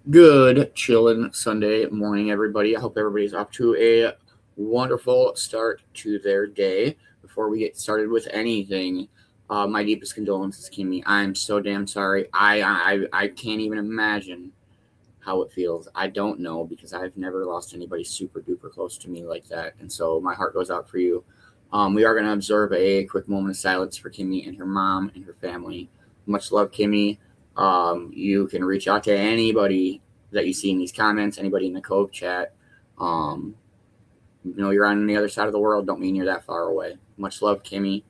Good Chillin Sunday morning, everybody. I hope everybody's off to a wonderful start to their day. Before we get started with anything, my deepest condolences, Kimmy. I'm so damn sorry. I can't even imagine how it feels. I don't know because I've never lost anybody super duper close to me like that, and so my heart goes out for you. We are going to observe a quick moment of silence for Kimmy and her mom and her family. Much love, Kimmy. You can reach out to anybody that you see in these comments, anybody in the Cove chat. You're on the other side of the world. Don't mean you're that far away. Much love, Kimmy.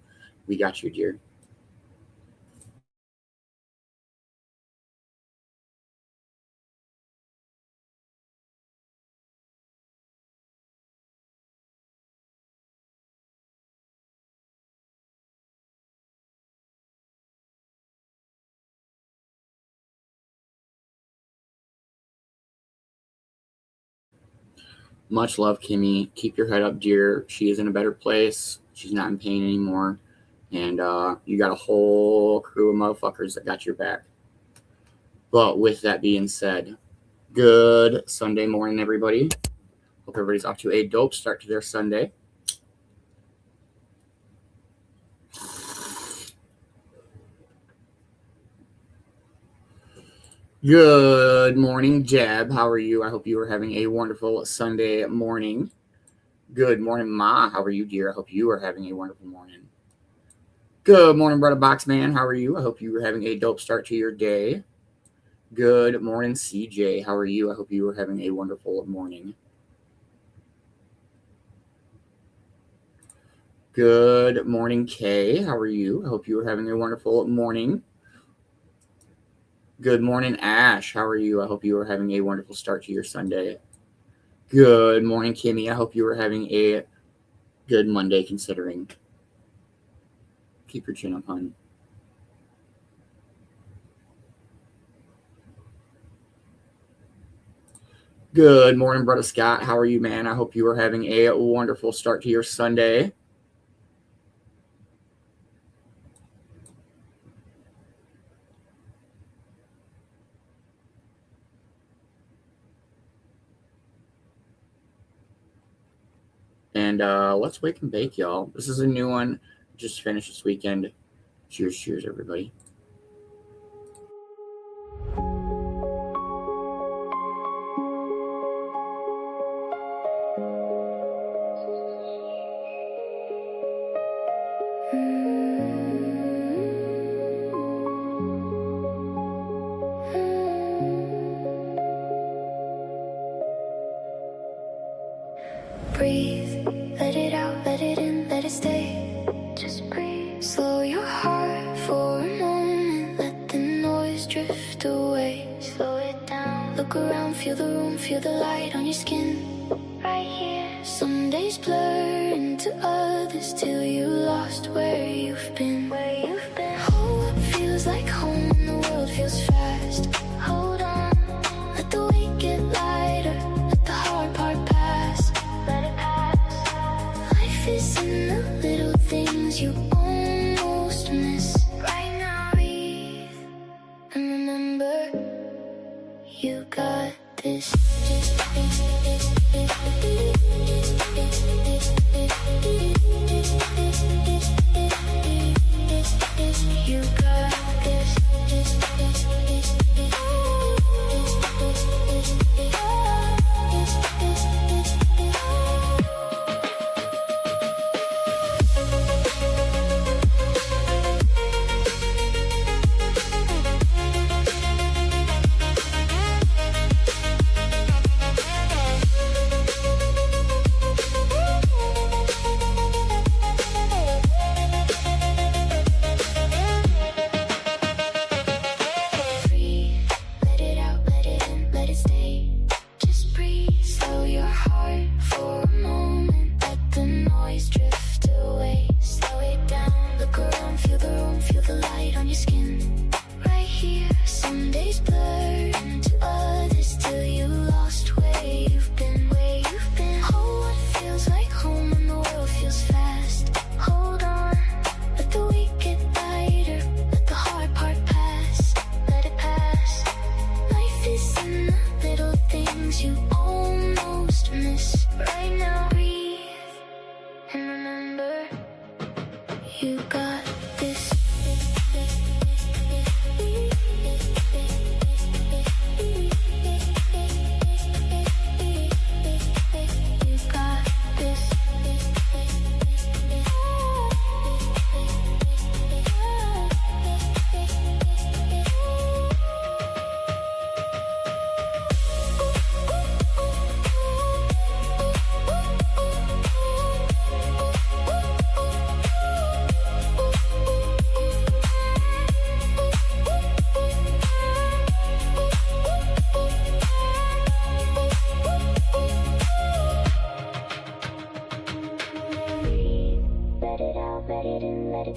We got you, dear. Much love, Kimmy. Keep your head up, dear. She is in a better place. She's not in pain anymore. And you got a whole crew of motherfuckers that got your back. But with that being said, good Sunday morning, everybody. Hope everybody's off to a dope start to their Sunday. Good morning, Jeb. How are you? I hope you are having a wonderful Sunday morning. Good morning, Ma. How are you, dear? I hope you are having a wonderful morning. Good morning, Brother Boxman. How are you? I hope you are having a dope start to your day. Good morning, CJ. How are you? I hope you are having a wonderful morning. Good morning, Kay. How are you? I hope you are having a wonderful morning. Good morning, Ash. How are you? I hope you are having a wonderful start to your Sunday. Good morning, Kimmy. I hope you are having a good Monday considering. Keep your chin up, hon. Good morning, Brother Scott. How are you, man? I hope you are having a wonderful start to your Sunday. And let's wake and bake, y'all. This is a new one. Just finished this weekend. Cheers, cheers, everybody. Breathe, let it out, let it in, let it stay. Just breathe. Slow your heart for a moment, let the noise drift away. Slow it down, look around, feel the room, feel the light on your skin. Right here. Some days blur into others till you lost where you've been. Hope feels like home when the world feels fast. Hold on, let the weight get lighter, let the hard part pass. Life is in the little things you almost miss. Right now, breathe and remember, you got this. You got this.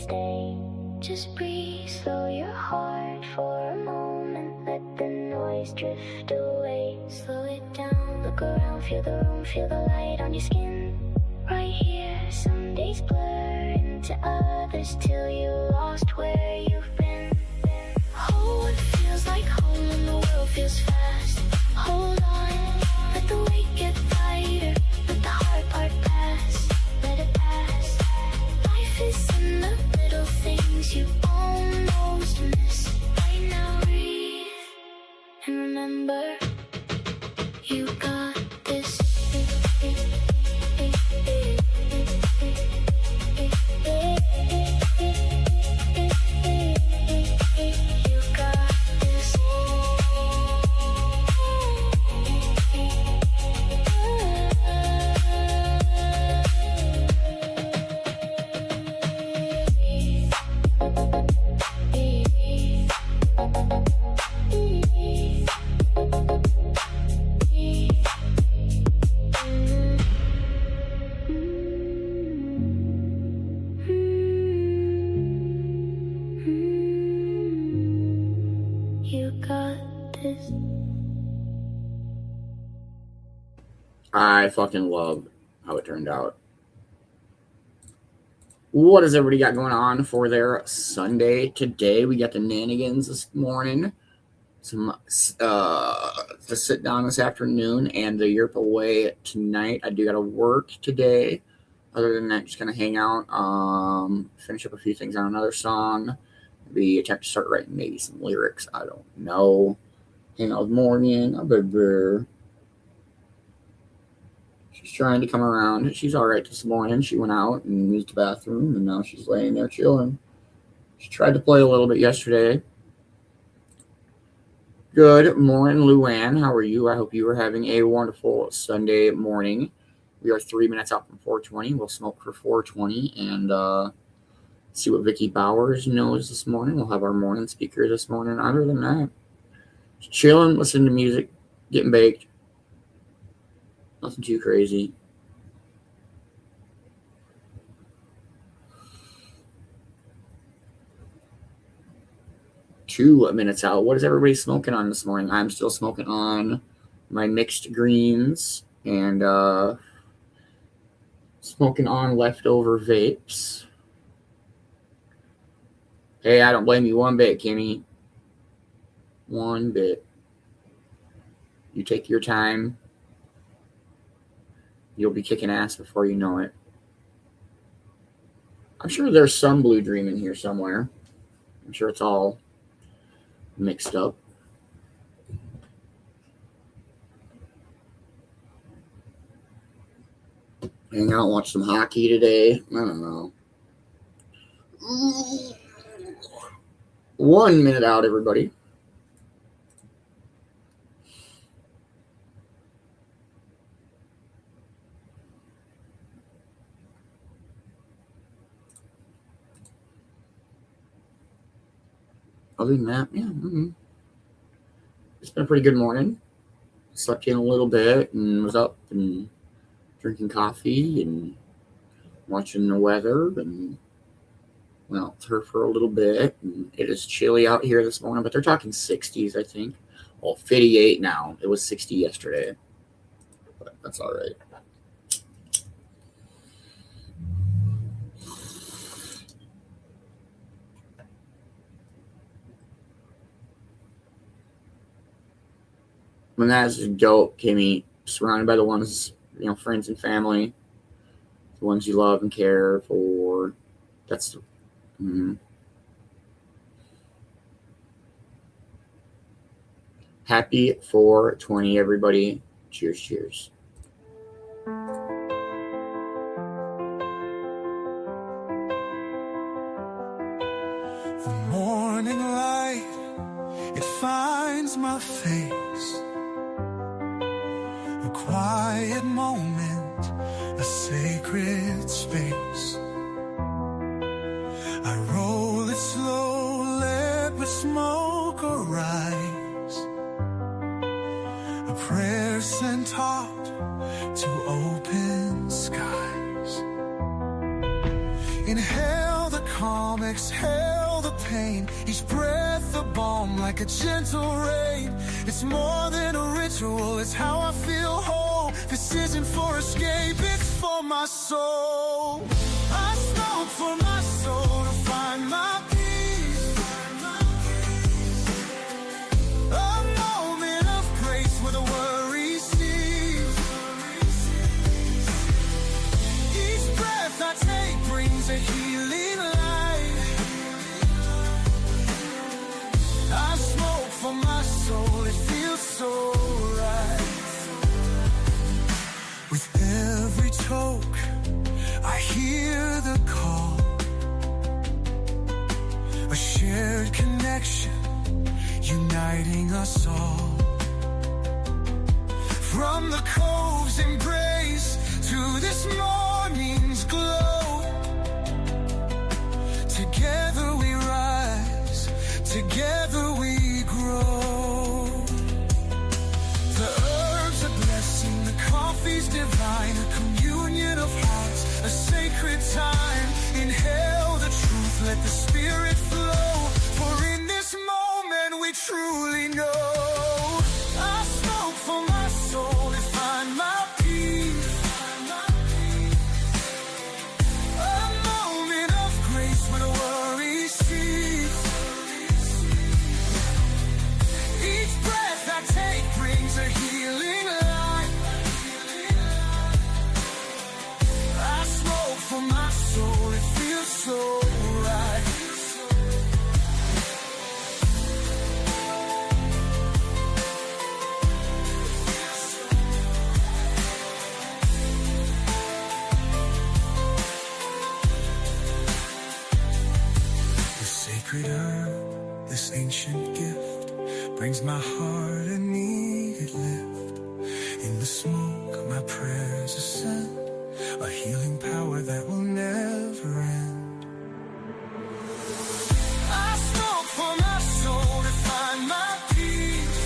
stay. Just breathe, slow your heart for a moment. Let the noise drift away. Slow it down, look around, feel the room, feel the light on your skin. Right here, some days blur into others till you're lost where you've been. Hold what feels like home when the world feels fast. Hold on, let the weight get lighter. Let the hard part pass, let it pass. Life is in the little things you almost miss. Right now, breathe and remember, you got this. I fucking love how it turned out. What does everybody got going on for their Sunday today? We got the nanigans this morning. Some to sit down this afternoon and the Europe away tonight. I do got to work today. Other than that, just kind of hang out, finish up a few things on another song. Maybe attempt to start writing maybe some lyrics. I don't know. Hang out with Morgan. She's trying to come around. She's all right this morning. She went out and used the bathroom, and now she's laying there chilling. She tried to play a little bit yesterday. Good morning, Luann. How are you? I hope you are having a wonderful Sunday morning. We are 3 minutes out from 4:20. We'll smoke for 4:20 and see what Vicki Bowers knows this morning. We'll have our morning speaker this morning. Other than that, just chilling, listening to music, getting baked. Nothing too crazy. Two minutes out. What is everybody smoking on this morning? I'm still smoking on my mixed greens and smoking on leftover vapes. Hey, I don't blame you one bit, Kimmy. One bit. You take your time. You'll be kicking ass before you know it. I'm sure there's some Blue Dream in here somewhere. I'm sure it's all mixed up. Hang out, watch some hockey today. I don't know. 1 minute out, everybody. Other than that, yeah. It's been a pretty good morning. Slept in a little bit and was up and drinking coffee and watching the weather and went out with her for a little bit. And it is chilly out here this morning, but they're talking 60s, I think. Well, 58 now. It was 60 yesterday, but that's all right. And that's dope, Kimmy. Surrounded by the ones, friends and family, the ones you love and care for. That's Happy 420, everybody. Cheers, cheers. The morning light, it finds my face. A quiet moment, a sacred space. I roll it slow, let with smoke arise. A prayer sent out to open skies. Inhale the calm calm, exhale the pain. Each breath a balm like a gentle rain. It's more than a ritual, it's how I feel whole. This isn't for escape, it's for my soul. I smoke for my soul to find my peace. A moment of grace where the worry cease. Each breath I take brings a healing light. I smoke for my soul, it feels so right. With every toke, I hear the call. A shared connection, uniting us all. From the cove's embrace to this morning's glow. Together we rise, together we grow. The herbs are blessing, the coffee's divine. A communion of hearts, a sacred time. Inhale the truth, let the spirit flow. For in this moment we truly know. I smoke for my soul to find my peace. A moment of grace when the worry cease. Each breath I take brings a healing light. I smoke for my soul, it feels so right. This sacred herb, this ancient gift, brings my heart a needed lift. In the smoke, my prayers ascend, a healing power that will never end. I smoke for my soul to find my peace.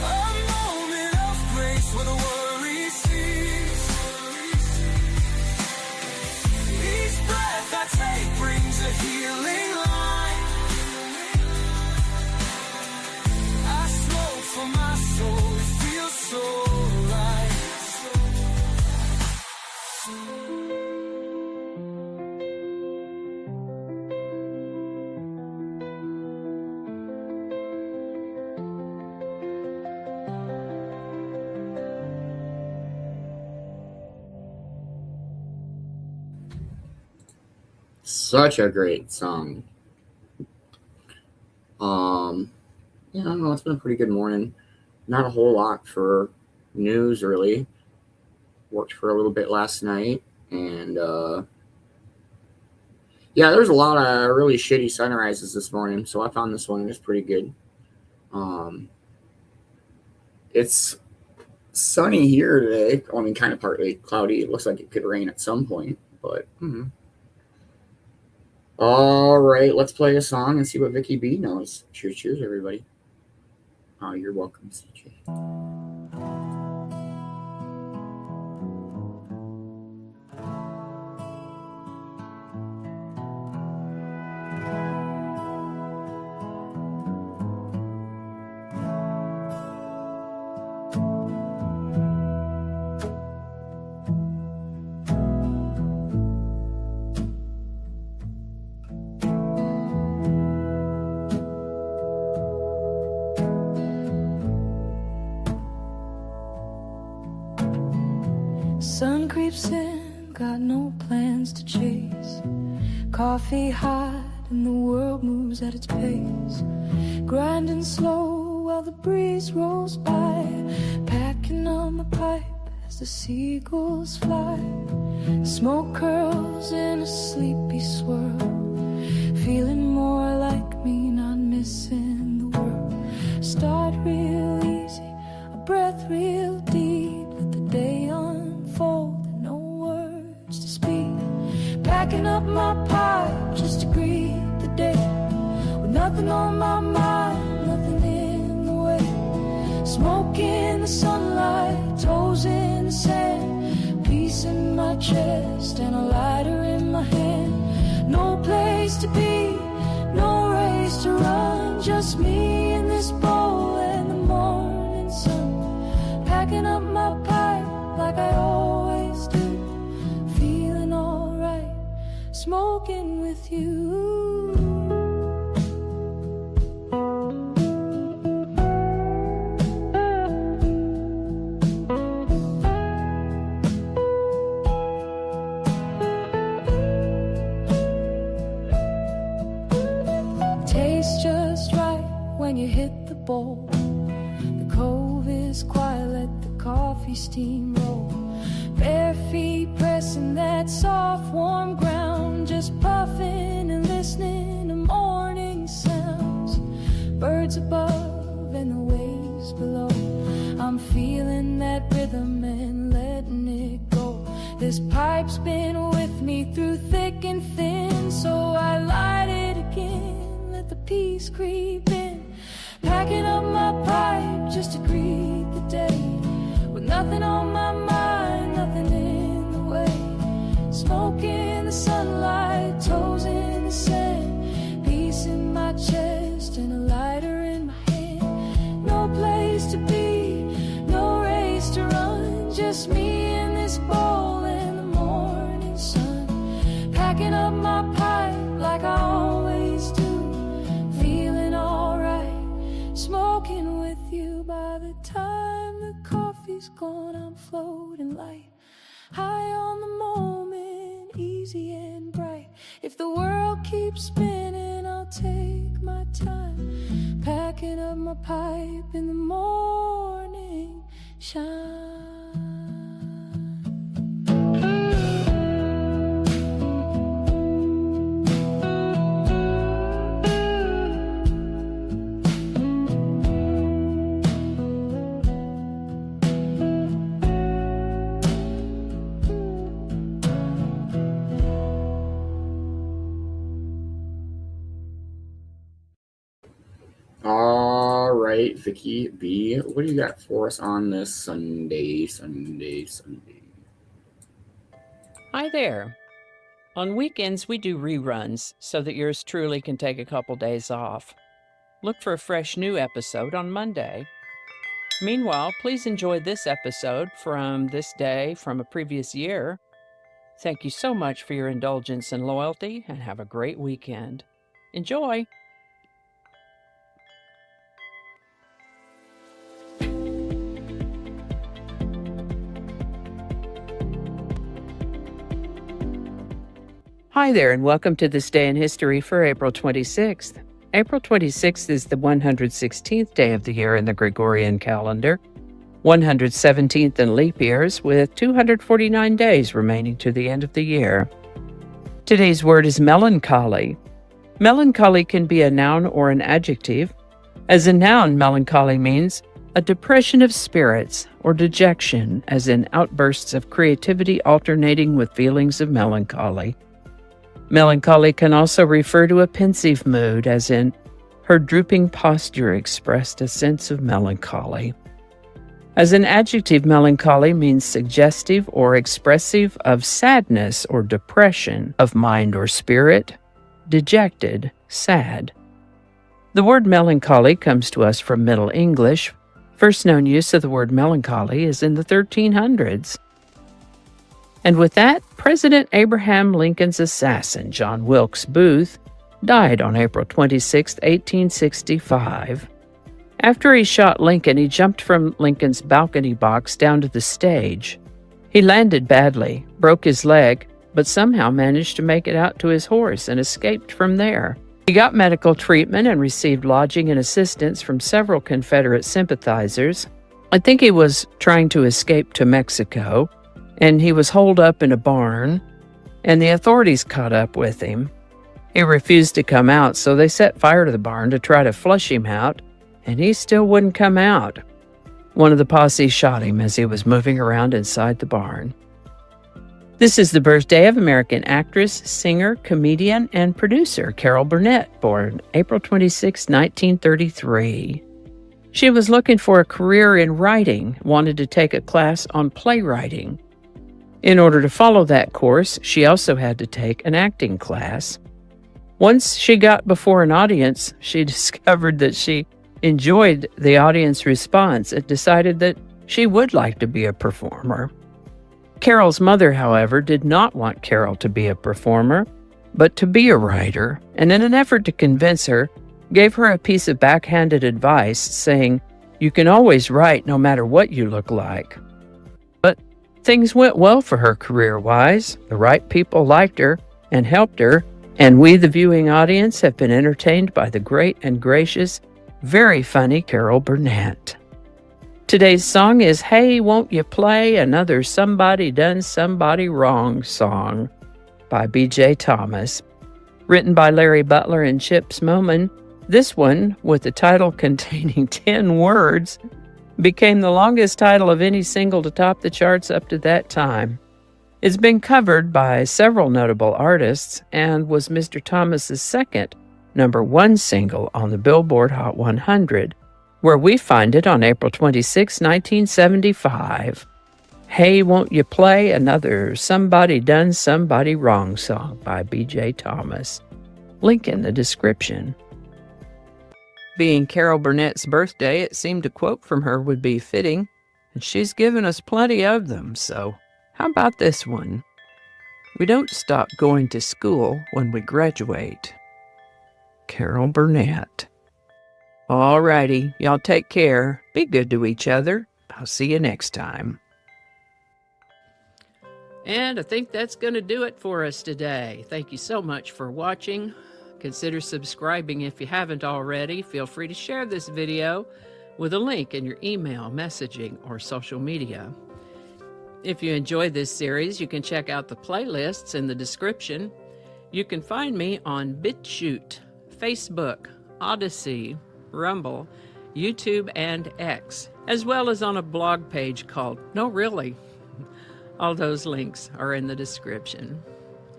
A moment of grace where the worry cease. Each breath I take brings a healing light. I smoke for my soul, it feels so right. Such a great song. Yeah, I don't know, it's been a pretty good morning. Not a whole lot for news, really. Worked for a little bit last night, and yeah, there's a lot of really shitty sunrises this morning, so I found this one is pretty good. It's sunny here today. I mean, kind of partly cloudy. It looks like it could rain at some point, but all right, let's play a song and see what Vicki B knows. Cheers, cheers, everybody. Oh, you're welcome, CJ. Sun creeps in, got no plans to chase. Coffee hot and the world moves at its pace. Grinding slow while the breeze rolls by. Packing on my pipe as the seagulls fly. Smoke curls in a sleepy swirl. Feeling more like me, not missing the world. Start real easy, a breath real deep. Let the day unfold and no words to speak. Packing up my pipe just to greet the day. With nothing on my mind, nothing in the way. Smoke in the sunlight, toes in the sand. Peace in my chest and a lighter in my hand. smoking with you. Tastes just right when you hit the bowl. The cove is quiet, let the coffee steam roll. Bare feet pressing that soft warm ground, just puffing and listening to morning sounds. Birds above and the waves below. I'm feeling that rhythm and letting it go. This pipe's been with me through thick and thin, so I light it again, let the peace creep in. Packing up my pipe just to greet the day, with nothing on my mind, nothing in the way. Smoke in the sunlight, toes in the sand, peace in my chest and a lighter in my hand. No place to be, no race to run, just me and this bowl and the morning sun. Packing up my pipe like I always do, feeling alright, smoking with you. By the time the coffee's gone, I'm floating light, high on the moment, easy and bright. If the world keeps spinning, I'll take my time, packing up my pipe in the morning shine. All right, Vicki B, what do you got for us on this Sunday? Hi there. On weekends, we do reruns so that yours truly can take a couple days off. Look for a fresh new episode on Monday. Meanwhile, please enjoy this episode from this day from a previous year. Thank you so much for your indulgence and loyalty, and have a great weekend. Enjoy! Hi there, and welcome to This Day in History for April 26th. April 26th is the 116th day of the year in the Gregorian calendar, 117th in leap years, with 249 days remaining to the end of the year. Today's word is melancholy. Melancholy can be a noun or an adjective. As a noun, melancholy means a depression of spirits or dejection, as in outbursts of creativity alternating with feelings of melancholy. Melancholy can also refer to a pensive mood, as in her drooping posture expressed a sense of melancholy. As an adjective, melancholy means suggestive or expressive of sadness or depression of mind or spirit, dejected, sad. The word melancholy comes to us from Middle English. First known use of the word melancholy is in the 1300s. And with that, President Abraham Lincoln's assassin, John Wilkes Booth, died on April 26, 1865. After he shot Lincoln, he jumped from Lincoln's balcony box down to the stage. He landed badly, broke his leg, but somehow managed to make it out to his horse and escaped from there. He got medical treatment and received lodging and assistance from several Confederate sympathizers. I think he was trying to escape to Mexico, and he was holed up in a barn, and the authorities caught up with him. He refused to come out, so they set fire to the barn to try to flush him out, and he still wouldn't come out. One of the posse shot him as he was moving around inside the barn. This is the birthday of American actress, singer, comedian, and producer Carol Burnett, born April 26, 1933. She was looking for a career in writing, wanted to take a class on playwriting. In order to follow that course, she also had to take an acting class. Once she got before an audience, she discovered that she enjoyed the audience response and decided that she would like to be a performer. Carol's mother, however, did not want Carol to be a performer. but to be a writer, and in an effort to convince her, gave her a piece of backhanded advice saying, "You can always write no matter what you look like." But things went well for her career-wise. The right people liked her and helped her, and we, the viewing audience, have been entertained by the great and gracious, very funny Carol Burnett. Today's song is "Hey, Won't You Play Another Somebody Done Somebody Wrong" song by B.J. Thomas. Written by Larry Butler and Chips Moman, this one, with the title containing 10 words, became the longest title of any single to top the charts up to that time. It's been covered by several notable artists and was Mr. Thomas's second #1 single on the Billboard Hot 100, where we find it on April 26, 1975. "Hey, Won't You Play Another Somebody Done Somebody Wrong" song by B.J. Thomas. Link in the description. Being Carol Burnett's birthday, it seemed a quote from her would be fitting, and she's given us plenty of them, so how about this one? "We don't stop going to school when we graduate." Carol Burnett. All righty, y'all take care. Be good to each other. I'll see you next time. And I think that's going to do it for us today. Thank you so much for watching. Consider subscribing if you haven't already. Feel free to share this video with a link in your email, messaging, or social media. If you enjoyed this series, you can check out the playlists in the description. You can find me on BitChute, Facebook, Odyssey, Rumble, YouTube, and X, as well as on a blog page called No Really. All those links are in the description.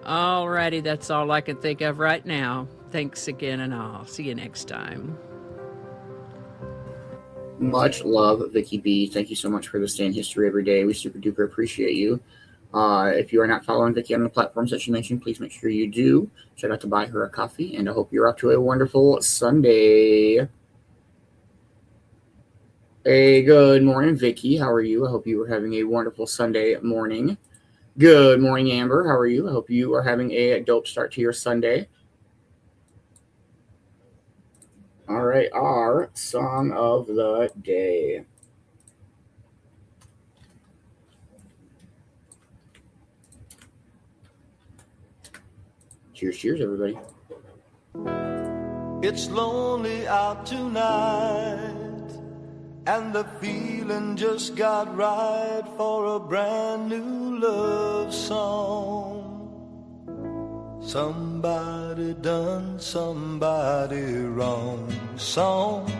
Alrighty, that's all I can think of right now. Thanks again, and I'll see you next time. Much love, Vicki B. Thank you so much for this day in history every day. We super duper appreciate you. If you are not following Vicki on the platforms that she mentioned, please make sure you do. Check out to buy her a coffee, and I hope you're up to a wonderful Sunday. Hey, good morning, Vicki. How are you? I hope you are having a wonderful Sunday morning. Good morning, Amber. How are you? I hope you are having a dope start to your Sunday. All right, our song of the day. Cheers, cheers, everybody. It's lonely out tonight, and the feeling just got right for a brand new love song. Somebody done somebody wrong song.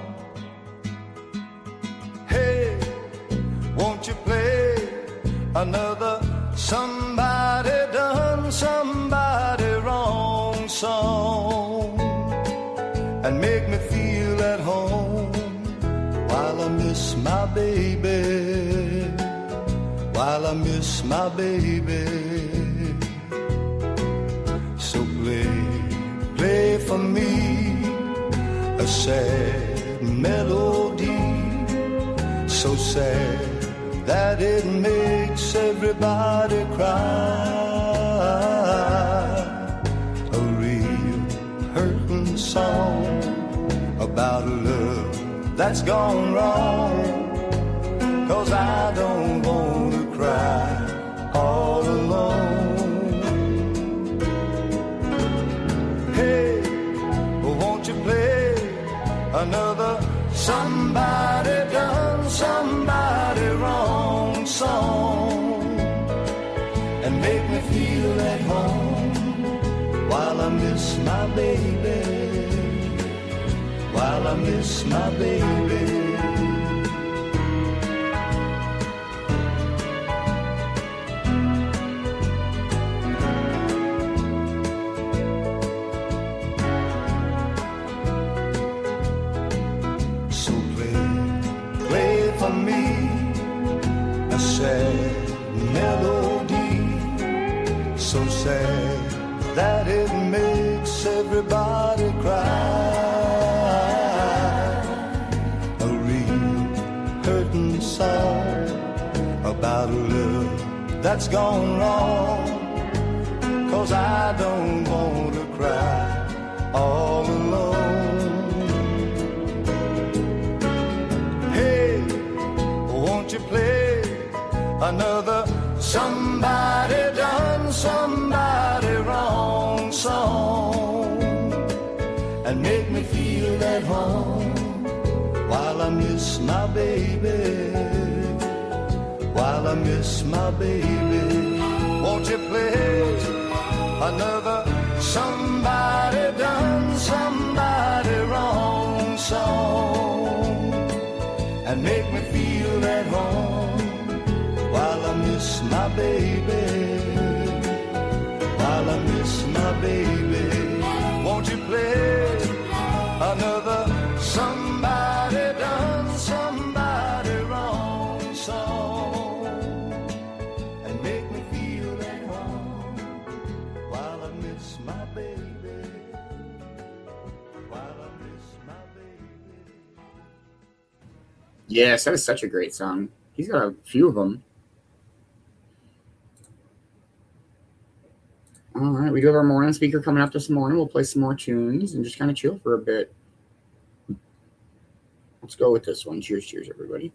Hey, won't you play another somebody done somebody wrong song, and make me feel at home while I miss my baby, while I miss my baby. So play for me a sad melody, so sad that it makes everybody cry. A real hurting song about a love that's gone wrong, 'cause I don't want to cry all alone. Hey, won't you play another somebody done somebody wrong song, and make me feel at home while I miss my baby, while I miss my baby. So play for me a sad melody, so sad that it makes everybody cry. A real hurting song about a love that's gone wrong, 'cause I don't want another somebody done somebody wrong song, and make me feel at home while I miss my baby, while I miss my baby. Won't you play another somebody done somebody wrong song, and make me feel at home while I miss my baby, while I miss my baby. Won't you play another somebody done somebody wrong song, and make me feel at home while I miss my baby, while I miss my baby. Yes, that is such a great song. He's got a few of them. All right, we do have our morning speaker coming up this morning. We'll play some more tunes and just kind of chill for a bit. Let's go with this one. Cheers, cheers, everybody.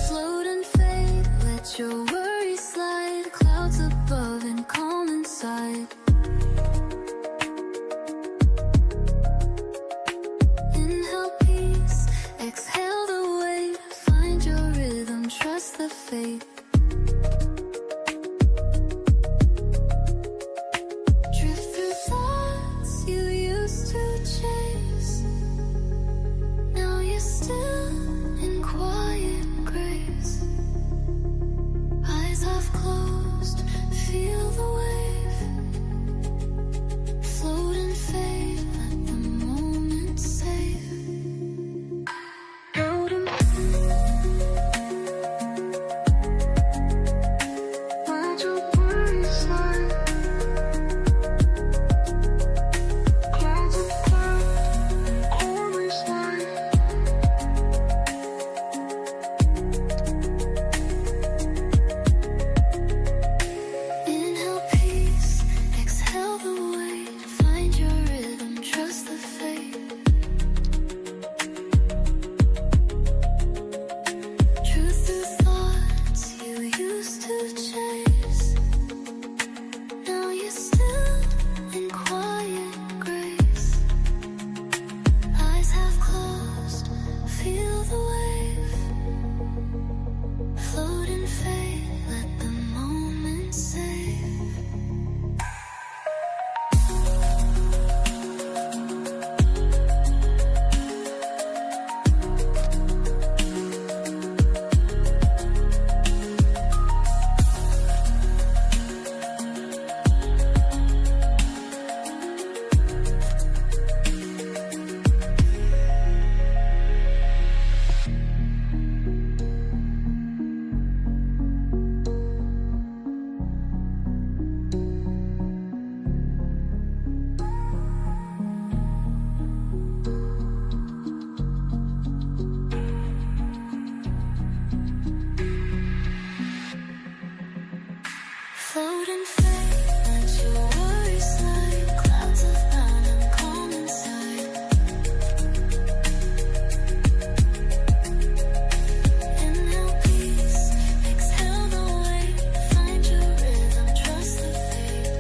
Float and fade, let your worries slide. Clouds above and calm inside. Inhale peace, exhale the weight. Find your rhythm, trust the fate. Drift through thoughts you used to chase. Now you're still in quiet grace. Eyes half closed, feel the wave. Float and fade, let the moment save. Float and let your worries slide. Clouds above, calmly slide. Inhale peace, exhale the weight. Find your rhythm, trust the fate. Truth through thoughts you used to chase. Now you're still in quiet grace. Eyes half closed, feel the wave. Float and fade, let the moment save. Float and fade, let your worries slide. Clouds of brown and calm inside. Inhale peace, exhale the weight. Find your rhythm, trust the fate.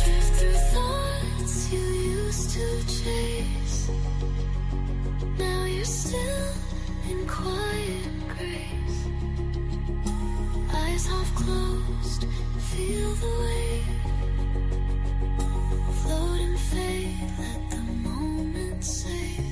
Drift through thoughts you used to chase. Now you're still in quiet grace. Eyes half closed, feel the wave. Float and fade, let the moment save.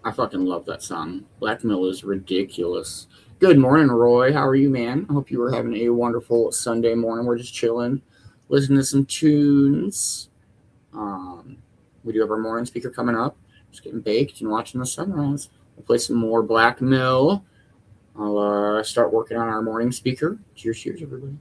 I fucking love that song. Black Mill is ridiculous. Good morning, Roy. How are you, man? I hope you were having a wonderful Sunday morning. We're just chilling, listening to some tunes. We do have our morning speaker coming up. Just getting baked and watching the sunrise. We'll play some more Black Mill. I'll start working on our morning speaker. Cheers, cheers, everybody.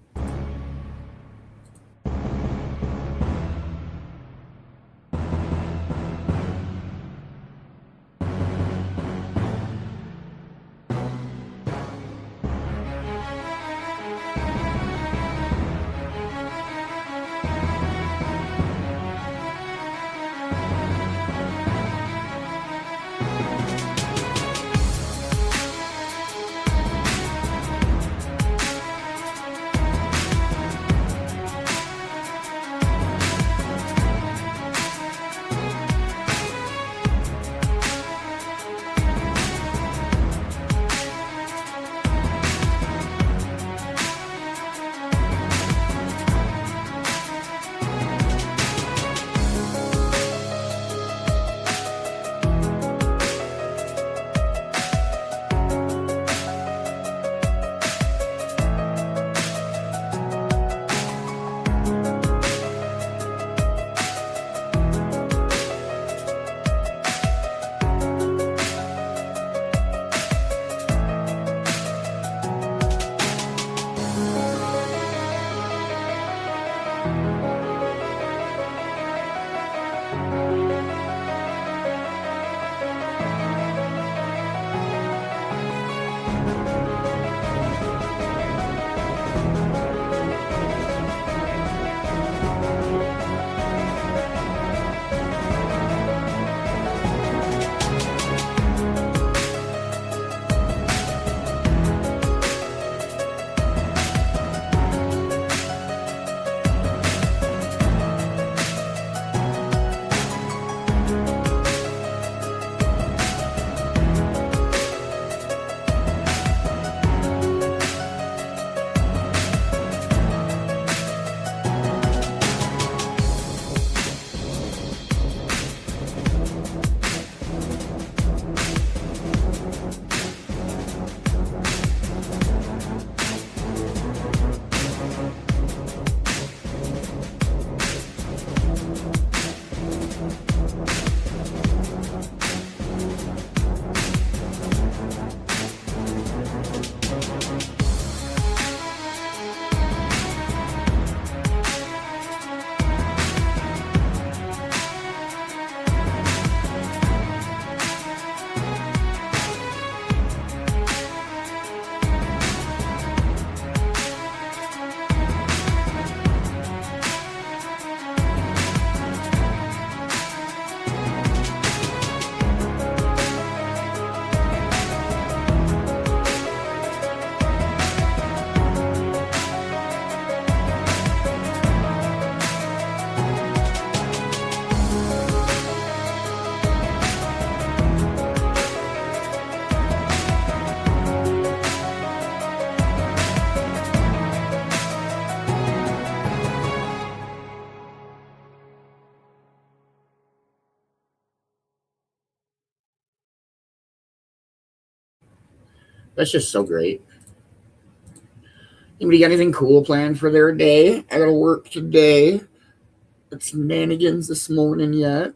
That's just so great. Anybody got anything cool planned for their day? I gotta work today. It's shenanigans this morning yet.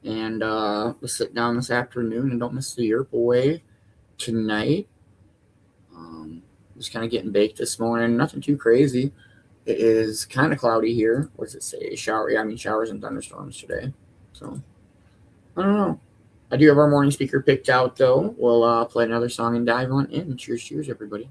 And we'll sit down this afternoon and don't miss the Yerp away tonight. Just kind of getting baked this morning. Nothing too crazy. It is kind of cloudy here. What's it say? Showers and thunderstorms today. So, I don't know. I do have our morning speaker picked out, though. We'll play another song and dive on in. Cheers, cheers, everybody.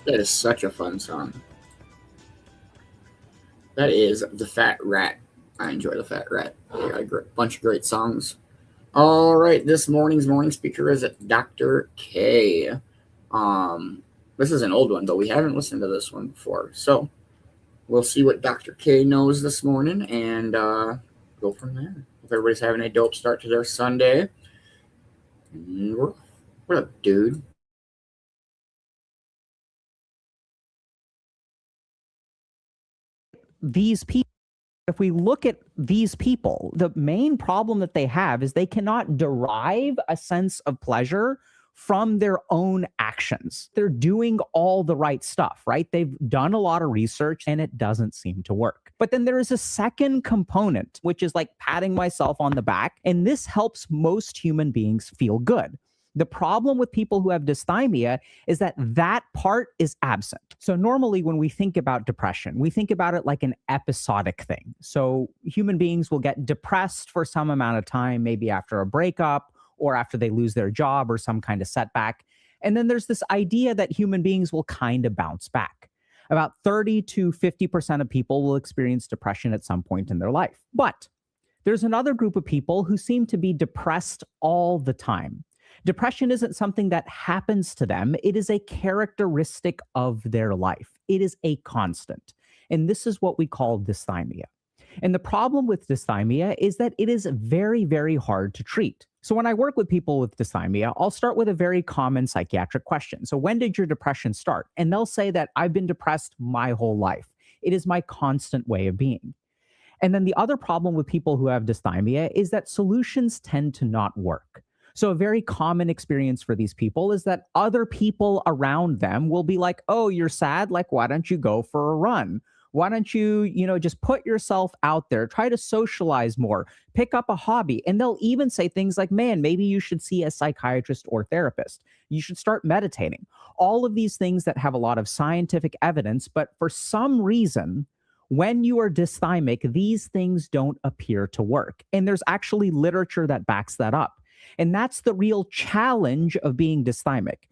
That is such a fun song. That is The Fat Rat. I enjoy The Fat Rat. They got a bunch of great songs. All right, this morning's morning speaker is Dr. K. This is an old one, though. We haven't listened to this one before. So we'll see what Dr. K knows this morning and go from there. Hope everybody's having a dope start to their Sunday. What up, dude? these people, if we look at these people, the main problem that they have is they cannot derive a sense of pleasure from their own actions. They're doing all the right stuff, right? They've done a lot of research and it doesn't seem to work. But then there is a second component, which is like patting myself on the back. And this helps most human beings feel good. The problem with people who have dysthymia is that that part is absent. So normally when we think about depression, we think about it like an episodic thing. So human beings will get depressed for some amount of time, maybe after a breakup or after they lose their job or some kind of setback. And then there's this idea that human beings will kind of bounce back. About 30 to 50% of people will experience depression at some point in their life. But there's another group of people who seem to be depressed all the time. Depression isn't something that happens to them. It is a characteristic of their life. It is a constant. And this is what we call dysthymia. And the problem with dysthymia is that it is very, very hard to treat. So when I work with people with dysthymia, I'll start with a very common psychiatric question. So when did your depression start? And they'll say that I've been depressed my whole life. It is my constant way of being. And then the other problem with people who have dysthymia is that solutions tend to not work. So a very common experience for these people is that other people around them will be like, oh, you're sad? Like, why don't you go for a run? Why don't you, just put yourself out there, try to socialize more, pick up a hobby. And they'll even say things like, man, maybe you should see a psychiatrist or therapist. You should start meditating. All of these things that have a lot of scientific evidence, but for some reason, when you are dysthymic, these things don't appear to work. And there's actually literature that backs that up. And that's the real challenge of being dysthymic.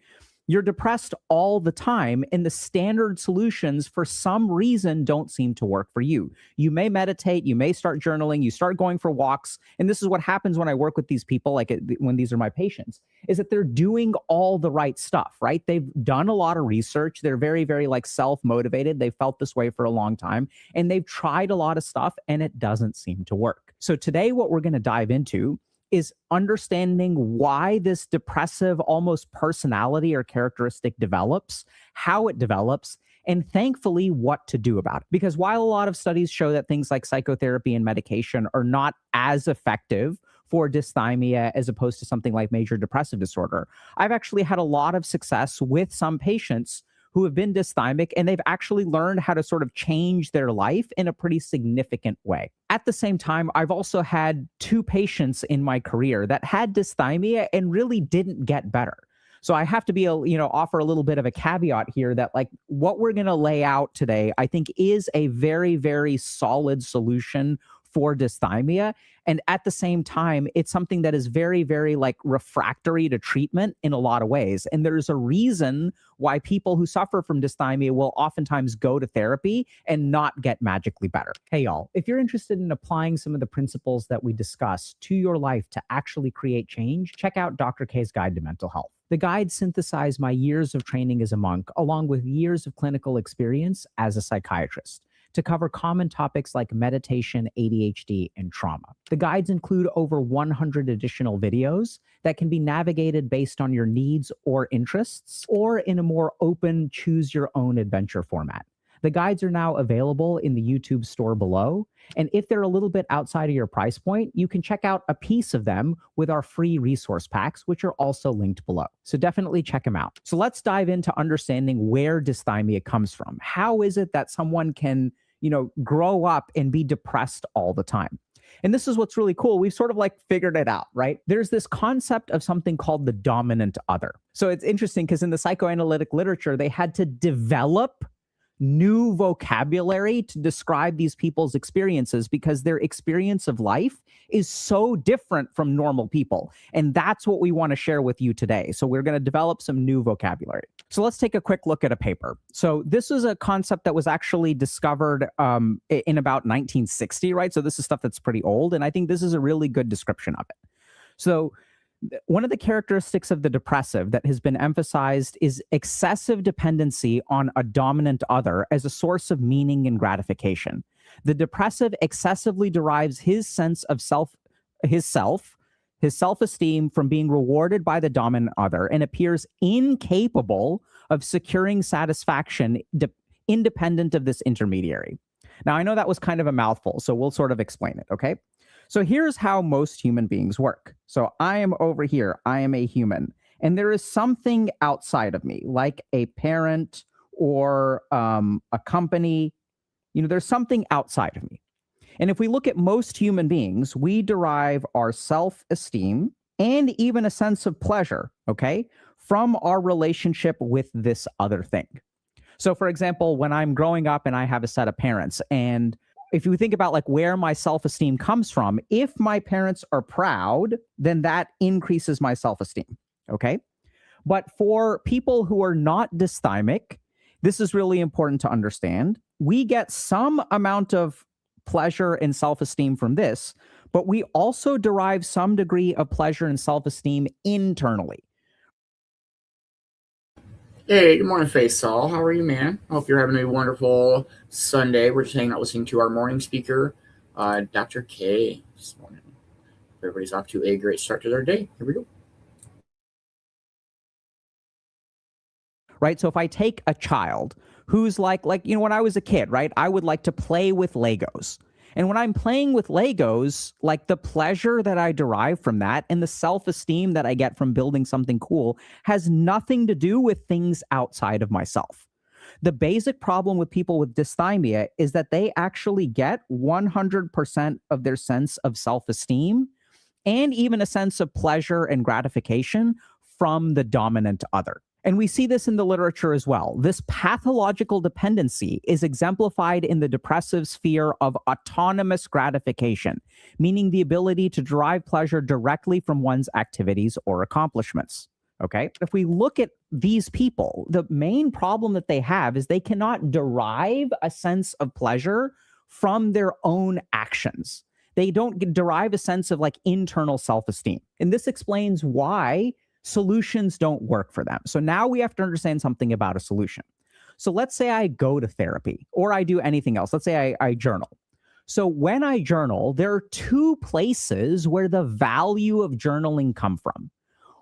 You're depressed all the time, and the standard solutions for some reason don't seem to work for you. You may meditate, you may start journaling, you start going for walks. And this is what happens when I work with these people, when these are my patients, is that they're doing all the right stuff, right? They've done a lot of research. They're very, very self-motivated. They felt this way for a long time, and they've tried a lot of stuff, and it doesn't seem to work. So today, what we're going to dive into is understanding why this depressive almost personality or characteristic develops, how it develops, and thankfully what to do about it. Because while a lot of studies show that things like psychotherapy and medication are not as effective for dysthymia as opposed to something like major depressive disorder, I've actually had a lot of success with some patients who have been dysthymic, and they've actually learned how to sort of change their life in a pretty significant way. At the same time, I've also had 2 patients in my career that had dysthymia and really didn't get better. So I have to offer a little bit of a caveat here that what we're going to lay out today, I think is a very, very solid solution for dysthymia. And at the same time, it's something that is very, very refractory to treatment in a lot of ways. And there's a reason why people who suffer from dysthymia will oftentimes go to therapy and not get magically better. Hey, y'all, if you're interested in applying some of the principles that we discuss to your life to actually create change, check out Dr. K's Guide to Mental Health. The guide synthesized my years of training as a monk, along with years of clinical experience as a psychiatrist, to cover common topics like meditation, ADHD, and trauma. The guides include over 100 additional videos that can be navigated based on your needs or interests, or in a more open, choose-your-own-adventure format. The guides are now available in the YouTube store below, and if they're a little bit outside of your price point, you can check out a piece of them with our free resource packs, which are also linked below. So definitely check them out. So let's dive into understanding where dysthymia comes from. How is it that someone can, grow up and be depressed all the time? And this is what's really cool. We've sort of figured it out, right? There's this concept of something called the dominant other. So it's interesting because in the psychoanalytic literature, they had to develop new vocabulary to describe these people's experiences because their experience of life is so different from normal people. And that's what we want to share with you today. So we're going to develop some new vocabulary. So let's take a quick look at a paper. So this is a concept that was actually discovered in about 1960, right? So this is stuff that's pretty old. And I think this is a really good description of it. So one of the characteristics of the depressive that has been emphasized is excessive dependency on a dominant other as a source of meaning and gratification. The depressive excessively derives his sense of his self-esteem from being rewarded by the dominant other and appears incapable of securing satisfaction independent of this intermediary. Now, I know that was kind of a mouthful, so we'll sort of explain it, okay? So here's how most human beings work. So I am over here, I am a human, and there is something outside of me, like a parent or a company. There's something outside of me. And if we look at most human beings, we derive our self-esteem and even a sense of pleasure, okay, from our relationship with this other thing. So, for example, when I'm growing up and I have a set of parents, and if you think about like where my self-esteem comes from, if my parents are proud, then that increases my self-esteem, okay? But for people who are not dysthymic, this is really important to understand. We get some amount of pleasure and self-esteem from this, but we also derive some degree of pleasure and self-esteem internally. Hey, good morning, Faisal. How are you, man? I hope you're having a wonderful Sunday. We're just hanging out listening to our morning speaker, Dr. K, this morning. Everybody's off to a great start to their day. Here we go. Right? So if I take a child who's like, when I was a kid, right, I would like to play with Legos. And when I'm playing with Legos, like the pleasure that I derive from that and the self-esteem that I get from building something cool has nothing to do with things outside of myself. The basic problem with people with dysthymia is that they actually get 100% of their sense of self-esteem and even a sense of pleasure and gratification from the dominant other. And we see this in the literature as well. This pathological dependency is exemplified in the depressive sphere of autonomous gratification, meaning the ability to derive pleasure directly from one's activities or accomplishments. Okay? If we look at these people, the main problem that they have is they cannot derive a sense of pleasure from their own actions. They don't derive a sense of like internal self-esteem. And this explains why solutions don't work for them. So now we have to understand something about a solution. So let's say I go to therapy or I do anything else. Let's say I journal. So when I journal, there are two places where the value of journaling come from.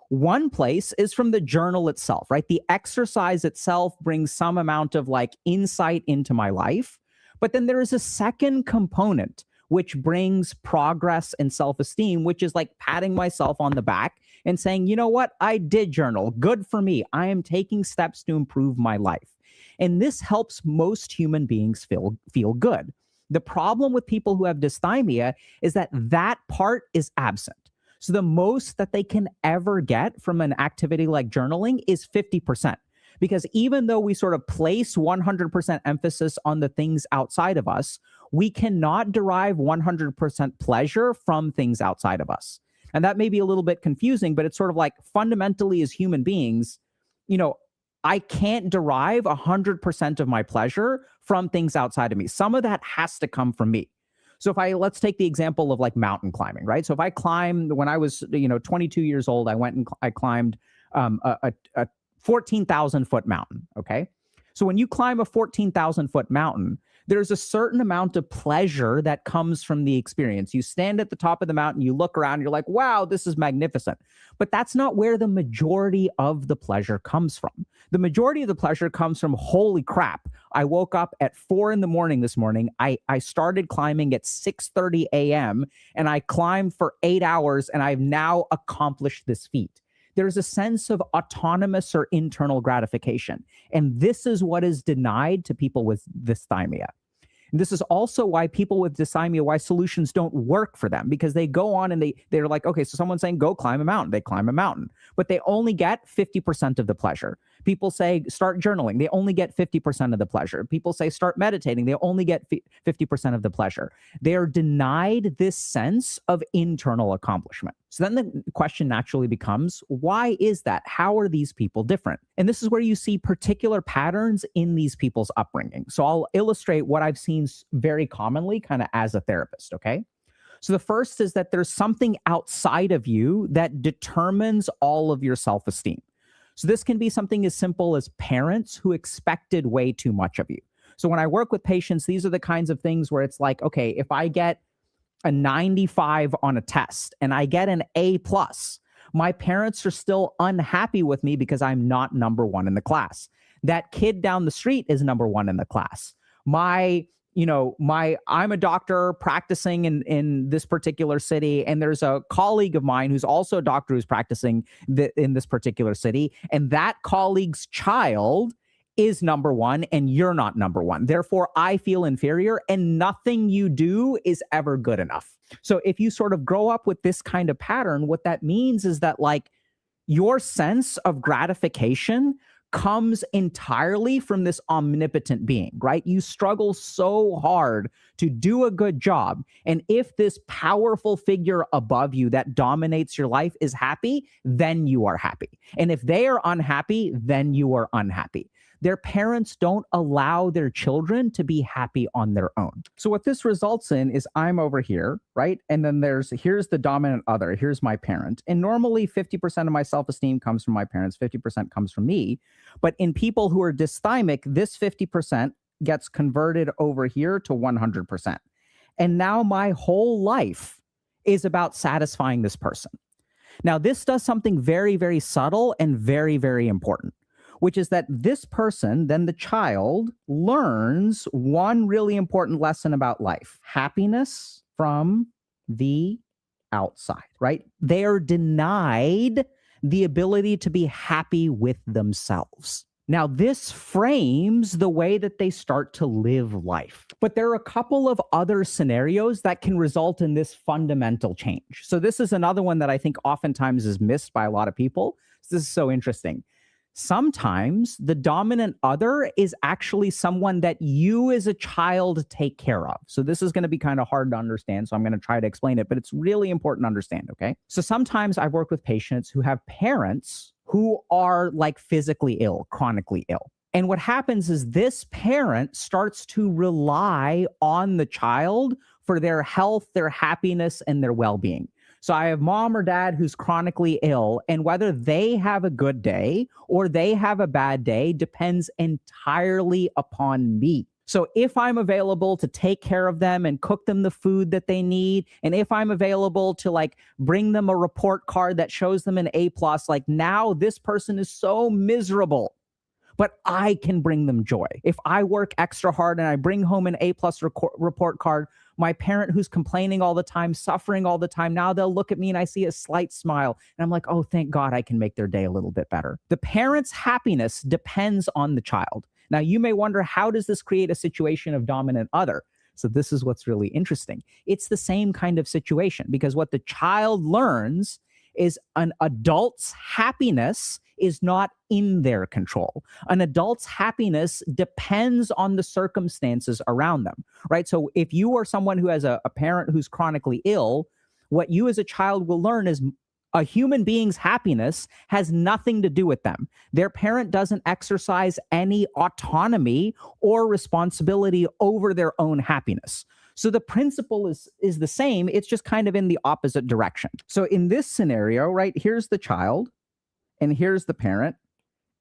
One place is from the journal itself, right? The exercise itself brings some amount of like insight into my life. But then there is a second component which brings progress and self-esteem, which is like patting myself on the back and saying, you know what, I did journal. Good for me. I am taking steps to improve my life. And this helps most human beings feel good. The problem with people who have dysthymia is that that part is absent. So the most that they can ever get from an activity like journaling is 50%. Because even though we sort of place 100% emphasis on the things outside of us, we cannot derive 100% pleasure from things outside of us. And that may be a little bit confusing, but it's sort of like fundamentally as human beings, I can't derive 100% of my pleasure from things outside of me. Some of that has to come from me. So let's take the example of like mountain climbing, right? So if I climbed, when I was, 22 years old, I went and I climbed a 14,000 foot mountain. Okay. So when you climb a 14,000 foot mountain, there's a certain amount of pleasure that comes from the experience. You stand at the top of the mountain, you look around, you're like, wow, this is magnificent. But that's not where the majority of the pleasure comes from. The majority of the pleasure comes from, holy crap, I woke up at 4 a.m. this morning. I started climbing at 6:30 a.m. and I climbed for 8 hours and I've now accomplished this feat. There's a sense of autonomous or internal gratification. And this is what is denied to people with dysthymia. And this is also why people with dysthymia, why solutions don't work for them, because they go on and they're like, okay, so someone's saying, go climb a mountain. They climb a mountain, but they only get 50% of the pleasure. People say, start journaling. They only get 50% of the pleasure. People say, start meditating. They only get 50% of the pleasure. They are denied this sense of internal accomplishment. So then the question naturally becomes, why is that? How are these people different? And this is where you see particular patterns in these people's upbringing. So I'll illustrate what I've seen very commonly kind of as a therapist, okay? So the first is that there's something outside of you that determines all of your self-esteem. So this can be something as simple as parents who expected way too much of you. So when I work with patients, these are the kinds of things where it's like, okay, if I get a 95 on a test and I get an A+, my parents are still unhappy with me because I'm not number one in the class. That kid down the street is number one in the class. My I'm a doctor practicing in this particular city, and there's a colleague of mine who's also a doctor who's practicing in this particular city, and that colleague's child is number one and you're not number one. Therefore, I feel inferior and nothing you do is ever good enough. So if you sort of grow up with this kind of pattern, what that means is that like your sense of gratification comes entirely from this omnipotent being, right? You struggle so hard to do a good job. And if this powerful figure above you that dominates your life is happy, then you are happy. And if they are unhappy, then you are unhappy. Their parents don't allow their children to be happy on their own. So what this results in is I'm over here, right? And then here's the dominant other, here's my parent. And normally 50% of my self-esteem comes from my parents, 50% comes from me. But in people who are dysthymic, this 50% gets converted over here to 100%. And now my whole life is about satisfying this person. Now, this does something very, very subtle and very, very important, which is that this person, then the child, learns one really important lesson about life: happiness from the outside, right? They are denied the ability to be happy with themselves. Now, this frames the way that they start to live life. But there are a couple of other scenarios that can result in this fundamental change. So this is another one that I think oftentimes is missed by a lot of people. This is so interesting. Sometimes the dominant other is actually someone that you as a child take care of. So this is going to be kind of hard to understand, so I'm going to try to explain it, but it's really important to understand, okay? So sometimes I've worked with patients who have parents who are like physically ill, chronically ill. And what happens is this parent starts to rely on the child for their health, their happiness, and their well-being. So I have mom or dad who's chronically ill, and whether they have a good day or they have a bad day depends entirely upon me. So if I'm available to take care of them and cook them the food that they need, and if I'm available to like bring them a report card that shows them an A+, like now this person is so miserable, but I can bring them joy. If I work extra hard and I bring home an A+ report card, my parent who's complaining all the time, suffering all the time, now they'll look at me and I see a slight smile. And I'm like, oh, thank God I can make their day a little bit better. The parent's happiness depends on the child. Now, you may wonder, how does this create a situation of dominant other? So this is what's really interesting. It's the same kind of situation, because what the child learns is an adult's happiness is not in their control. An adult's happiness depends on the circumstances around them, right? So if you are someone who has a parent who's chronically ill, what you as a child will learn is a human being's happiness has nothing to do with them. Their parent doesn't exercise any autonomy or responsibility over their own happiness. So the principle is the same. It's just kind of in the opposite direction. So in this scenario, right, here's the child and here's the parent,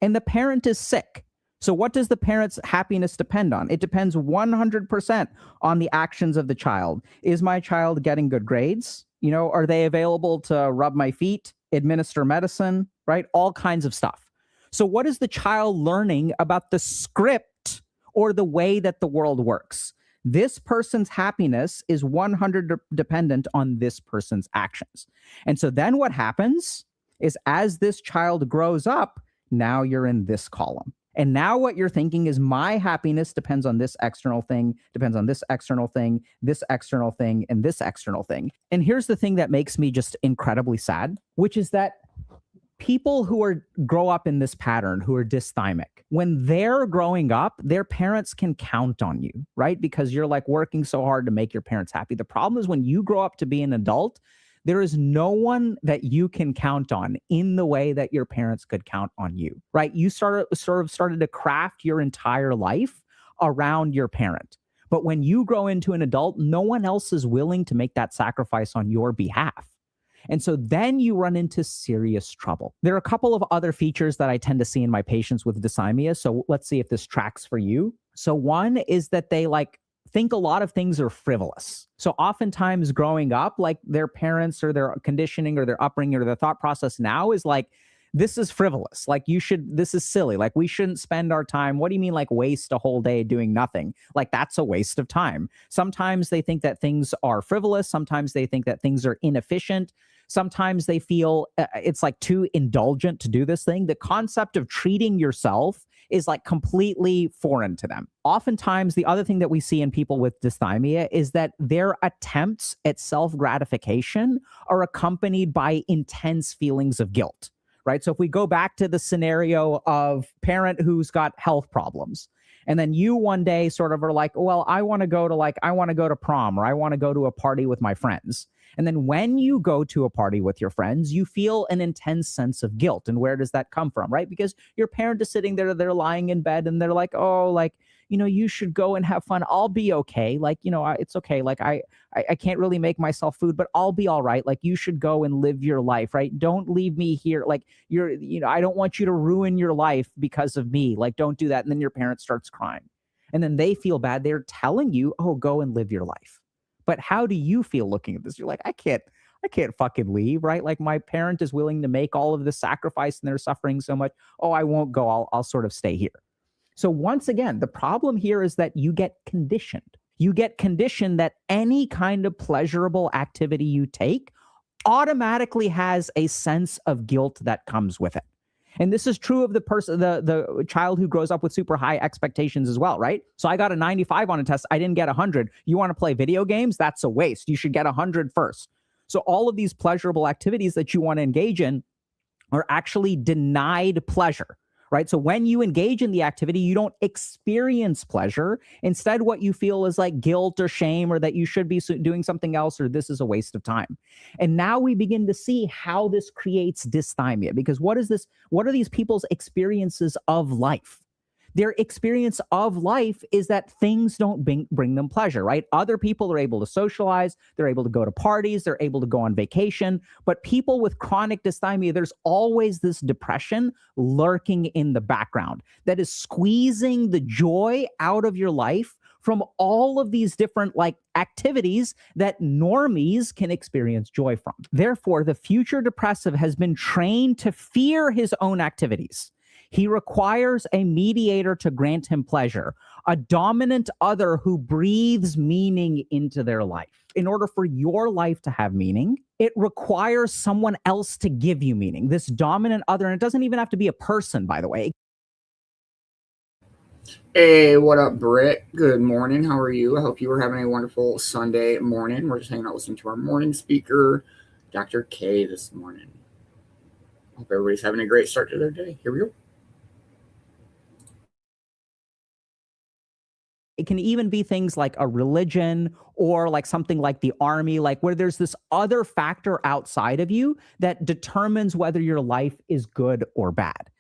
and the parent is sick. So what does the parent's happiness depend on? It depends 100% on the actions of the child. Is my child getting good grades? You know, are they available to rub my feet, administer medicine, right? All kinds of stuff. So what is the child learning about the script or the way that the world works? This person's happiness is 100% dependent on this person's actions. And so then what happens is, as this child grows up, now you're in this column. And now what you're thinking is, my happiness depends on this external thing, depends on this external thing, this external thing, and this external thing. And here's the thing that makes me just incredibly sad, which is that people who grow up in this pattern, who are dysthymic, when they're growing up, their parents can count on you, right? Because you're like working so hard to make your parents happy. The problem is when you grow up to be an adult, there is no one that you can count on in the way that your parents could count on you, right? You sort of started to craft your entire life around your parent. But when you grow into an adult, no one else is willing to make that sacrifice on your behalf. And so then you run into serious trouble. There are a couple of other features that I tend to see in my patients with dysthymia. So let's see if this tracks for you. So one is that they think a lot of things are frivolous. So oftentimes growing up, like their parents or their conditioning or their upbringing or their thought process now is like, this is frivolous. Like this is silly. Like we shouldn't spend our time. What do you mean like waste a whole day doing nothing? Like that's a waste of time. Sometimes they think that things are frivolous. Sometimes they think that things are inefficient. Sometimes they feel it's like too indulgent to do this thing. The concept of treating yourself is like completely foreign to them. Oftentimes, the other thing that we see in people with dysthymia is that their attempts at self-gratification are accompanied by intense feelings of guilt, right? So if we go back to the scenario of parent who's got health problems, and then you one day sort of are like, well, I want to go to prom, or I want to go to a party with my friends. And then when you go to a party with your friends, you feel an intense sense of guilt. And where does that come from, right? Because your parent is sitting there, they're lying in bed, and they're like, oh, like, you should go and have fun. I'll be okay. Like, it's okay. Like, I can't really make myself food, but I'll be all right. Like, you should go and live your life, right? Don't leave me here. Like, I don't want you to ruin your life because of me. Like, don't do that. And then your parent starts crying. And then they feel bad. They're telling you, oh, go and live your life. But how do you feel looking at this? You're like, I can't fucking leave, right? Like my parent is willing to make all of this sacrifice and they're suffering so much. Oh, I won't go. I'll sort of stay here. So once again, the problem here is that you get conditioned. You get conditioned that any kind of pleasurable activity you take automatically has a sense of guilt that comes with it. And this is true of the person, the child who grows up with super high expectations as well, right? So I got a 95 on a test. I didn't get 100. You want to play video games? That's a waste. You should get 100 first. So all of these pleasurable activities that you want to engage in are actually denied pleasure, right? So when you engage in the activity, you don't experience pleasure. Instead, what you feel is like guilt or shame, or that you should be doing something else, or this is a waste of time. And now we begin to see how this creates dysthymia, because what are these people's experiences of life? Their experience of life is that things don't bring them pleasure, right? Other people are able to socialize, they're able to go to parties, they're able to go on vacation. But people with chronic dysthymia, there's always this depression lurking in the background that is squeezing the joy out of your life from all of these different like activities that normies can experience joy from. Therefore, the future depressive has been trained to fear his own activities. He requires a mediator to grant him pleasure, a dominant other who breathes meaning into their life. In order for your life to have meaning, it requires someone else to give you meaning, this dominant other. And it doesn't even have to be a person, by the way. Hey, what up, Britt? Good morning. How are you? I hope you were having a wonderful Sunday morning. We're just hanging out listening to our morning speaker, Dr. K, this morning. Hope everybody's having a great start to their day. Here we go. It can even be things like a religion or like something like the army, like where there's this other factor outside of you that determines whether your life is good or bad.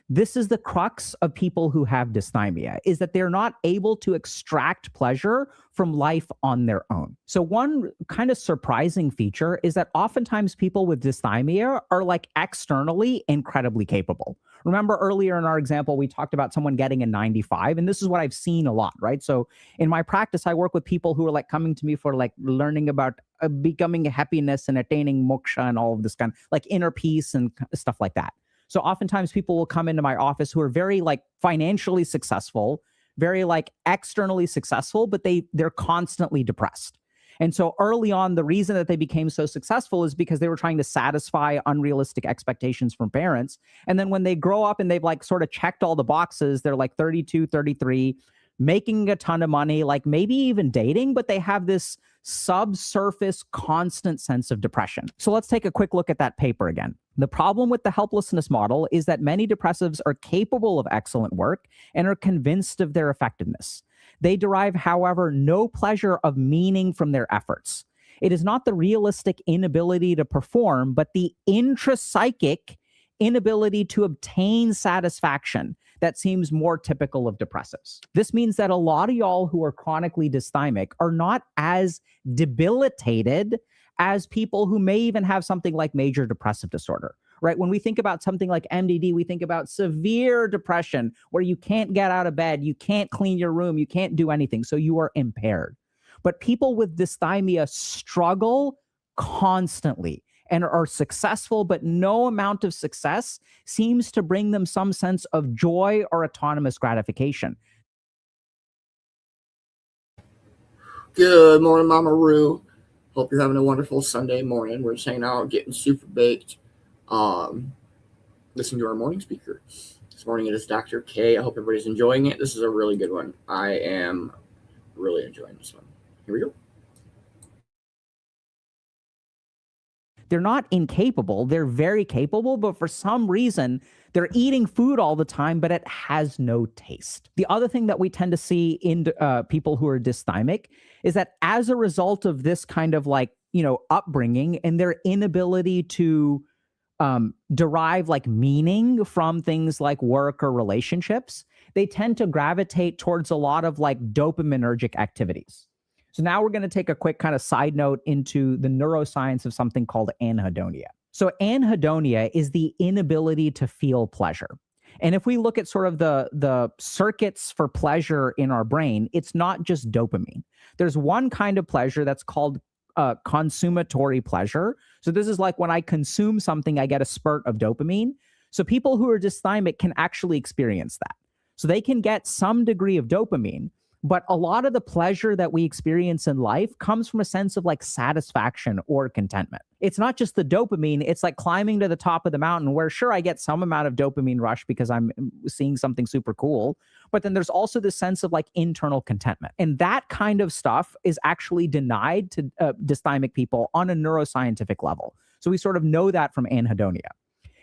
This is the crux of people who have dysthymia, is that they're not able to extract pleasure from life on their own. So one kind of surprising feature is that oftentimes people with dysthymia are like externally incredibly capable. Remember earlier in our example, we talked about someone getting a 95, and this is what I've seen a lot, right? So in my practice, I work with people who are like coming to me for like learning about becoming happiness and attaining moksha and all of this kind of like inner peace and stuff like that. So oftentimes people will come into my office who are very like financially successful, very like externally successful, but they're constantly depressed. And so early on, the reason that they became so successful is because they were trying to satisfy unrealistic expectations from parents. And then when they grow up and they've like sort of checked all the boxes, they're like 32, 33, making a ton of money, like maybe even dating, but they have this subsurface constant sense of depression. So let's take a quick look at that paper again. The problem with the helplessness model is that many depressives are capable of excellent work and are convinced of their effectiveness. They derive, however, no pleasure of meaning from their efforts. It is not the realistic inability to perform, but the intrapsychic inability to obtain satisfaction that seems more typical of depressives. This means that a lot of y'all who are chronically dysthymic are not as debilitated as people who may even have something like major depressive disorder, right? When we think about something like MDD, we think about severe depression where you can't get out of bed, you can't clean your room, you can't do anything, so you are impaired. But people with dysthymia struggle constantly. and are successful, but no amount of success seems to bring them some sense of joy or autonomous gratification. Good morning, Mama Roo. Hope you're having a wonderful Sunday morning. We're just hanging out, getting super baked, listening to our morning speaker. This morning it is Dr. K. I hope everybody's enjoying it. This is a really good one. I am really enjoying this one. Here we go. They're not incapable. They're very capable, but for some reason, they're eating food all the time, but it has no taste. The other thing that we tend to see in people who are dysthymic is that as a result of this kind of upbringing and their inability to derive meaning from things like work or relationships, they tend to gravitate towards a lot of dopaminergic activities. So now we're going to take a quick kind of side note into the neuroscience of something called anhedonia. So anhedonia is the inability to feel pleasure. And if we look at sort of the circuits for pleasure in our brain, it's not just dopamine. There's one kind of pleasure that's called consummatory pleasure. So this is like when I consume something, I get a spurt of dopamine. So people who are dysthymic can actually experience that. So they can get some degree of dopamine, but a lot of the pleasure that we experience in life comes from a sense of satisfaction or contentment. It's not just the dopamine. It's like climbing to the top of the mountain where, sure, I get some amount of dopamine rush because I'm seeing something super cool. But then there's also this sense of internal contentment. And that kind of stuff is actually denied to dysthymic people on a neuroscientific level. So we sort of know that from anhedonia.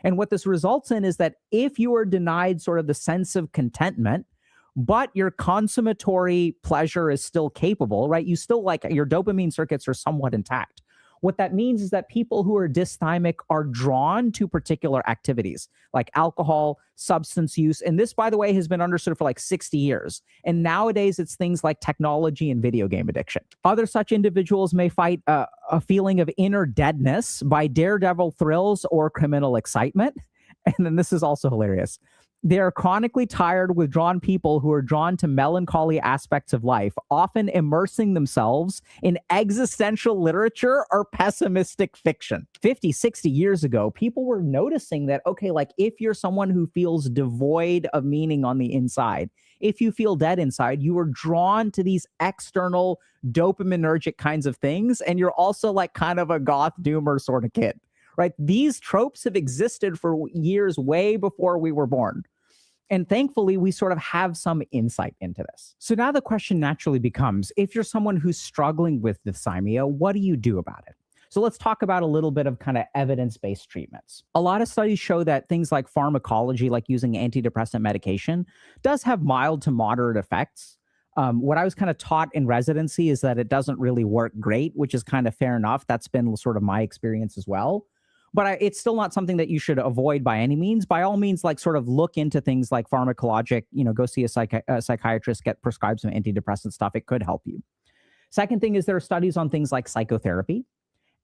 And what this results in is that if you are denied sort of the sense of contentment, but your consummatory pleasure is still capable, right? You still your dopamine circuits are somewhat intact. What that means is that people who are dysthymic are drawn to particular activities like alcohol, substance use. And this, by the way, has been understood for 60 years. And nowadays it's things like technology and video game addiction. Other such individuals may fight a feeling of inner deadness by daredevil thrills or criminal excitement. And then this is also hilarious. They are chronically tired, withdrawn people who are drawn to melancholy aspects of life, often immersing themselves in existential literature or pessimistic fiction. 50, 60 years ago, people were noticing that, okay, if you're someone who feels devoid of meaning on the inside, if you feel dead inside, you are drawn to these external dopaminergic kinds of things, and you're also kind of a goth doomer sort of kid. Right? These tropes have existed for years way before we were born. And thankfully, we sort of have some insight into this. So now the question naturally becomes, if you're someone who's struggling with dysthymia, what do you do about it? So let's talk about a little bit of kind of evidence-based treatments. A lot of studies show that things like pharmacology, like using antidepressant medication, does have mild to moderate effects. What I was kind of taught in residency is that it doesn't really work great, which is kind of fair enough. That's been sort of my experience as well. But it's still not something that you should avoid by any means. By all means, sort of look into things like pharmacologic, go see a psychiatrist, get prescribed some antidepressant stuff. It could help you. Second thing is there are studies on things like psychotherapy.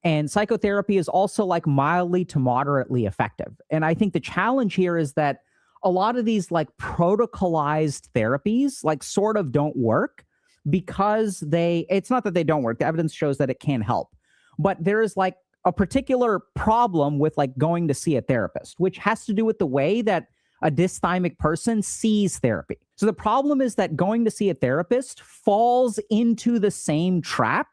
And psychotherapy is also mildly to moderately effective. And I think the challenge here is that a lot of these protocolized therapies sort of don't work because it's not that they don't work. The evidence shows that it can help. But there is a particular problem with going to see a therapist, which has to do with the way that a dysthymic person sees therapy. So the problem is that going to see a therapist falls into the same trap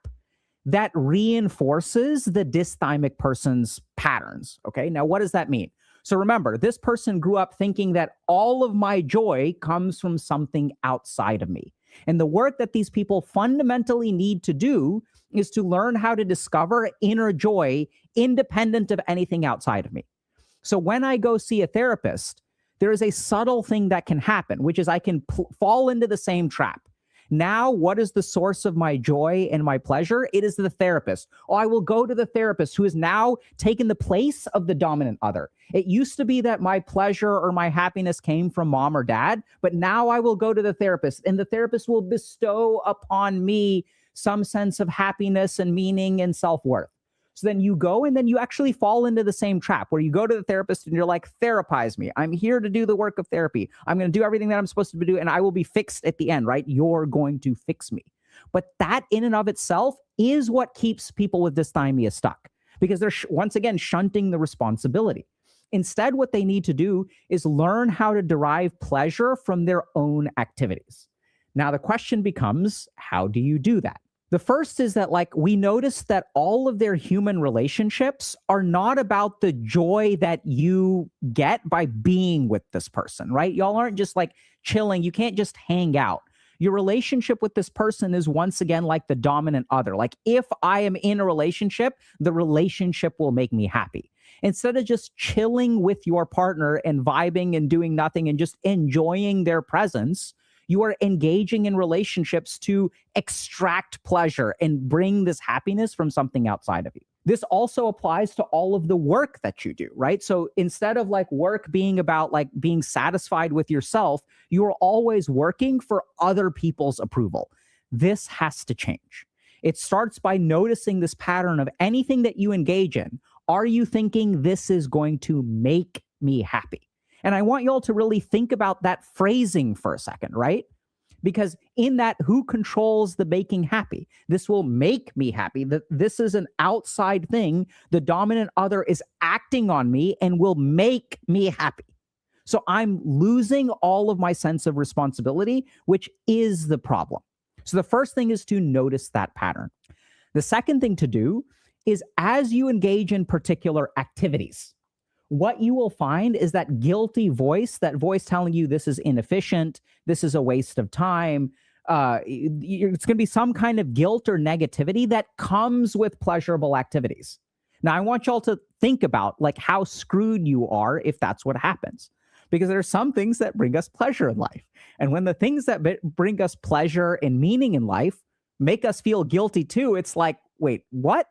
that reinforces the dysthymic person's patterns. Okay, now what does that mean? So remember, this person grew up thinking that all of my joy comes from something outside of me. And the work that these people fundamentally need to do is to learn how to discover inner joy independent of anything outside of me. So when I go see a therapist, there is a subtle thing that can happen, which is I can fall into the same trap. Now, what is the source of my joy and my pleasure? It is the therapist. Oh, I will go to the therapist who has now taken the place of the dominant other. It used to be that my pleasure or my happiness came from mom or dad, but now I will go to the therapist, and the therapist will bestow upon me some sense of happiness and meaning and self-worth. So then you go and then you actually fall into the same trap where you go to the therapist and you're like, therapize me. I'm here to do the work of therapy. I'm going to do everything that I'm supposed to do and I will be fixed at the end, right? You're going to fix me. But that in and of itself is what keeps people with dysthymia stuck. because they're once again shunting the responsibility. Instead, what they need to do is learn how to derive pleasure from their own activities. Now, the question becomes, how do you do that? The first is that, like, we notice that all of their human relationships are not about the joy that you get by being with this person, right? Y'all aren't just like chilling. You can't just hang out. Your relationship with this person is once again like the dominant other. Like, if I am in a relationship, the relationship will make me happy. Instead of just chilling with your partner and vibing and doing nothing and just enjoying their presence, you are engaging in relationships to extract pleasure and bring this happiness from something outside of you. This also applies to all of the work that you do, right? So instead of like work being about like being satisfied with yourself, you are always working for other people's approval. This has to change. It starts by noticing this pattern of anything that you engage in. Are you thinking this is going to make me happy? And I want y'all to really think about that phrasing for a second, right? Because in that, who controls the making happy? This will make me happy. This is an outside thing. The dominant other is acting on me and will make me happy. So I'm losing all of my sense of responsibility, which is the problem. So the first thing is to notice that pattern. The second thing to do is, as you engage in particular activities, what you will find is that guilty voice, that voice telling you this is inefficient, this is a waste of time. It's going to be some kind of guilt or negativity that comes with pleasurable activities. Now, I want y'all to think about like how screwed you are if that's what happens, because there are some things that bring us pleasure in life. And when the things that bring us pleasure and meaning in life make us feel guilty too, it's like, wait, what?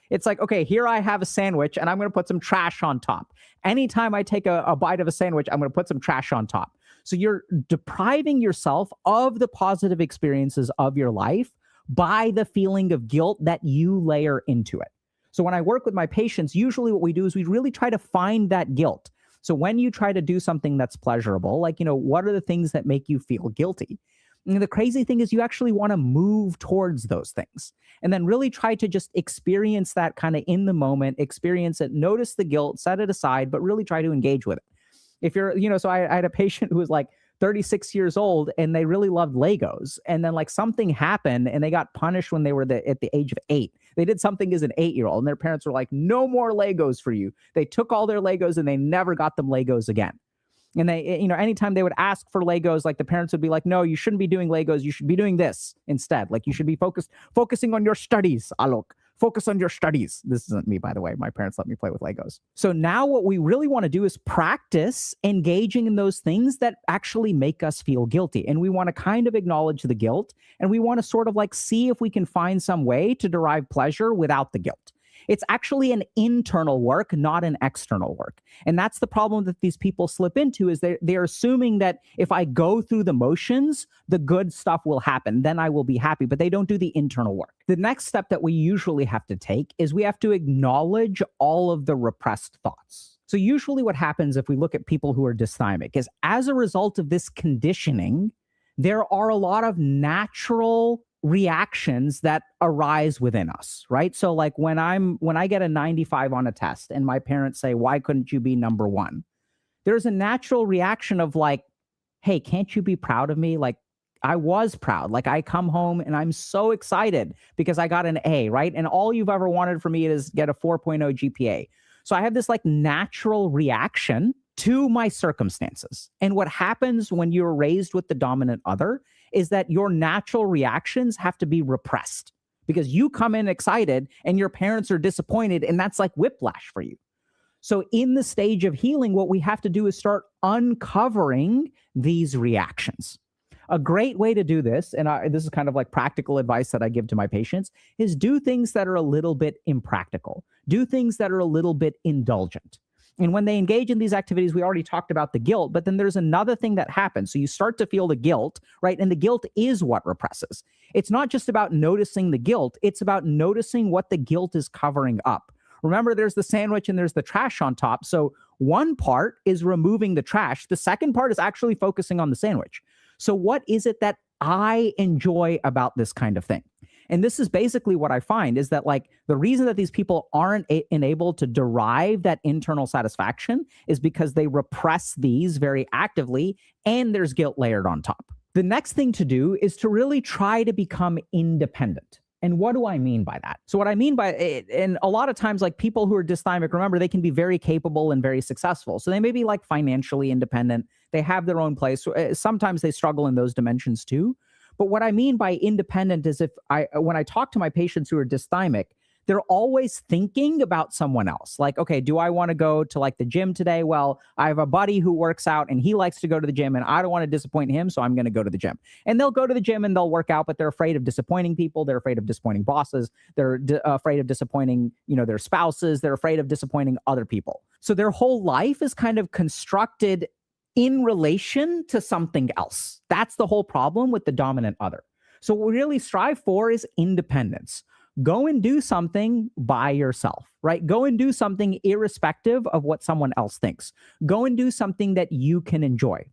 It's like, okay, here I have a sandwich and I'm going to put some trash on top. Anytime I take a bite of a sandwich, I'm going to put some trash on top. So you're depriving yourself of the positive experiences of your life by the feeling of guilt that you layer into it. So when I work with my patients, usually what we do is we really try to find that guilt. So when you try to do something that's pleasurable, like, what are the things that make you feel guilty? And the crazy thing is you actually want to move towards those things and then really try to just experience that kind of in the moment, experience it, notice the guilt, set it aside, but really try to engage with it. If you're, so I had a patient who was like 36 years old and they really loved Legos. And then like something happened and they got punished when they were at the age of 8. They did something as an 8-year-old and their parents were like, no more Legos for you. They took all their Legos and they never got them Legos again. And they, anytime they would ask for Legos, like the parents would be like, no, you shouldn't be doing Legos. You should be doing this instead. Like you should be focusing on your studies, Alok. Focus on your studies. This isn't me, by the way. My parents let me play with Legos. So now what we really want to do is practice engaging in those things that actually make us feel guilty. And we want to kind of acknowledge the guilt. And we want to sort of like see if we can find some way to derive pleasure without the guilt. It's actually an internal work, not an external work. And that's the problem that these people slip into, is they're assuming that if I go through the motions, the good stuff will happen. Then I will be happy, but they don't do the internal work. The next step that we usually have to take is we have to acknowledge all of the repressed thoughts. So usually what happens if we look at people who are dysthymic is, as a result of this conditioning, there are a lot of natural reactions that arise within us, right? So like when I get a 95 on a test and my parents say, why couldn't you be number 1? There's a natural reaction of like, hey, can't you be proud of me? Like, I was proud. Like, I come home and I'm so excited because I got an A, right? And all you've ever wanted from me is get a 4.0 GPA. So I have this like natural reaction to my circumstances. And what happens when you're raised with the dominant other is that your natural reactions have to be repressed because you come in excited and your parents are disappointed, and that's like whiplash for you. So in the stage of healing, what we have to do is start uncovering these reactions. A great way to do this, and this is kind of like practical advice that I give to my patients, is do things that are a little bit impractical. Do things that are a little bit indulgent. And when they engage in these activities, we already talked about the guilt, but then there's another thing that happens. So you start to feel the guilt, right? And the guilt is what represses. It's not just about noticing the guilt. It's about noticing what the guilt is covering up. Remember, there's the sandwich and there's the trash on top. So one part is removing the trash. The second part is actually focusing on the sandwich. So what is it that I enjoy about this kind of thing? And this is basically what I find is that like the reason that these people aren't enabled to derive that internal satisfaction is because they repress these very actively, and there's guilt layered on top. The next thing to do is to really try to become independent. And what do I mean by that? So what I mean by it, and a lot of times like people who are dysthymic, remember, they can be very capable and very successful. So they may be like financially independent. They have their own place. Sometimes they struggle in those dimensions too. But what I mean by independent is when I talk to my patients who are dysthymic, they're always thinking about someone else. Like, okay, do I want to go to like the gym today? Well, I have a buddy who works out and he likes to go to the gym and I don't want to disappoint him, so I'm going to go to the gym. And they'll go to the gym and they'll work out, but they're afraid of disappointing people. They're afraid of disappointing bosses. They're afraid of disappointing, their spouses. They're afraid of disappointing other people. So their whole life is kind of constructed in relation to something else. That's the whole problem with the dominant other. So what we really strive for is independence. Go and do something by yourself, right? Go and do something irrespective of what someone else thinks. Go and do something that you can enjoy.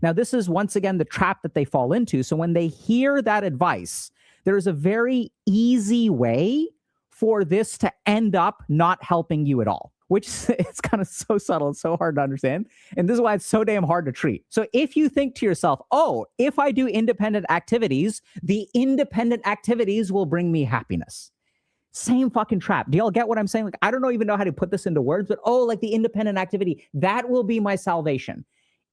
Now, this is once again the trap that they fall into. So when they hear that advice, there's a very easy way for this to end up not helping you at all, which it's kind of so subtle and so hard to understand. And this is why it's so damn hard to treat. So if you think to yourself, oh, if I do independent activities, the independent activities will bring me happiness. Same fucking trap. Do y'all get what I'm saying? Like, I don't even know how to put this into words, but like the independent activity, that will be my salvation.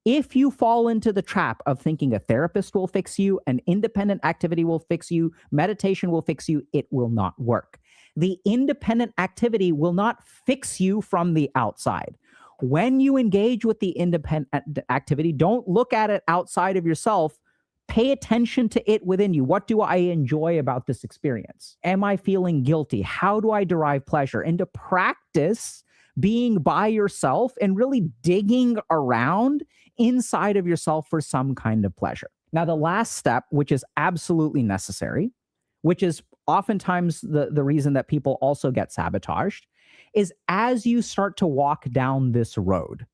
If you fall into the trap of thinking a therapist will fix you, an independent activity will fix you, meditation will fix you, it will not work. The independent activity will not fix you from the outside. When you engage with the independent activity, don't look at it outside of yourself. Pay attention to it within you. What do I enjoy about this experience? Am I feeling guilty? How do I derive pleasure? And to practice being by yourself and really digging around inside of yourself for some kind of pleasure. Now, the last step, which is absolutely necessary, which is oftentimes the reason that people also get sabotaged, is as you start to walk down this road,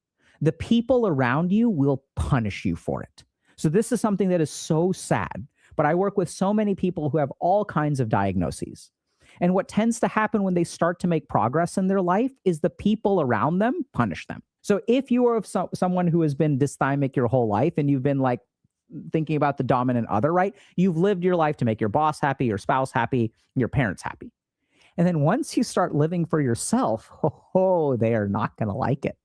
the people around you will punish you for it. So this is something that is so sad, but I work with so many people who have all kinds of diagnoses. And what tends to happen when they start to make progress in their life is the people around them punish them. So if you are someone who has been dysthymic your whole life and you've been like thinking about the dominant other, right? You've lived your life to make your boss happy, your spouse happy, your parents happy. And then once you start living for yourself, they are not going to like it,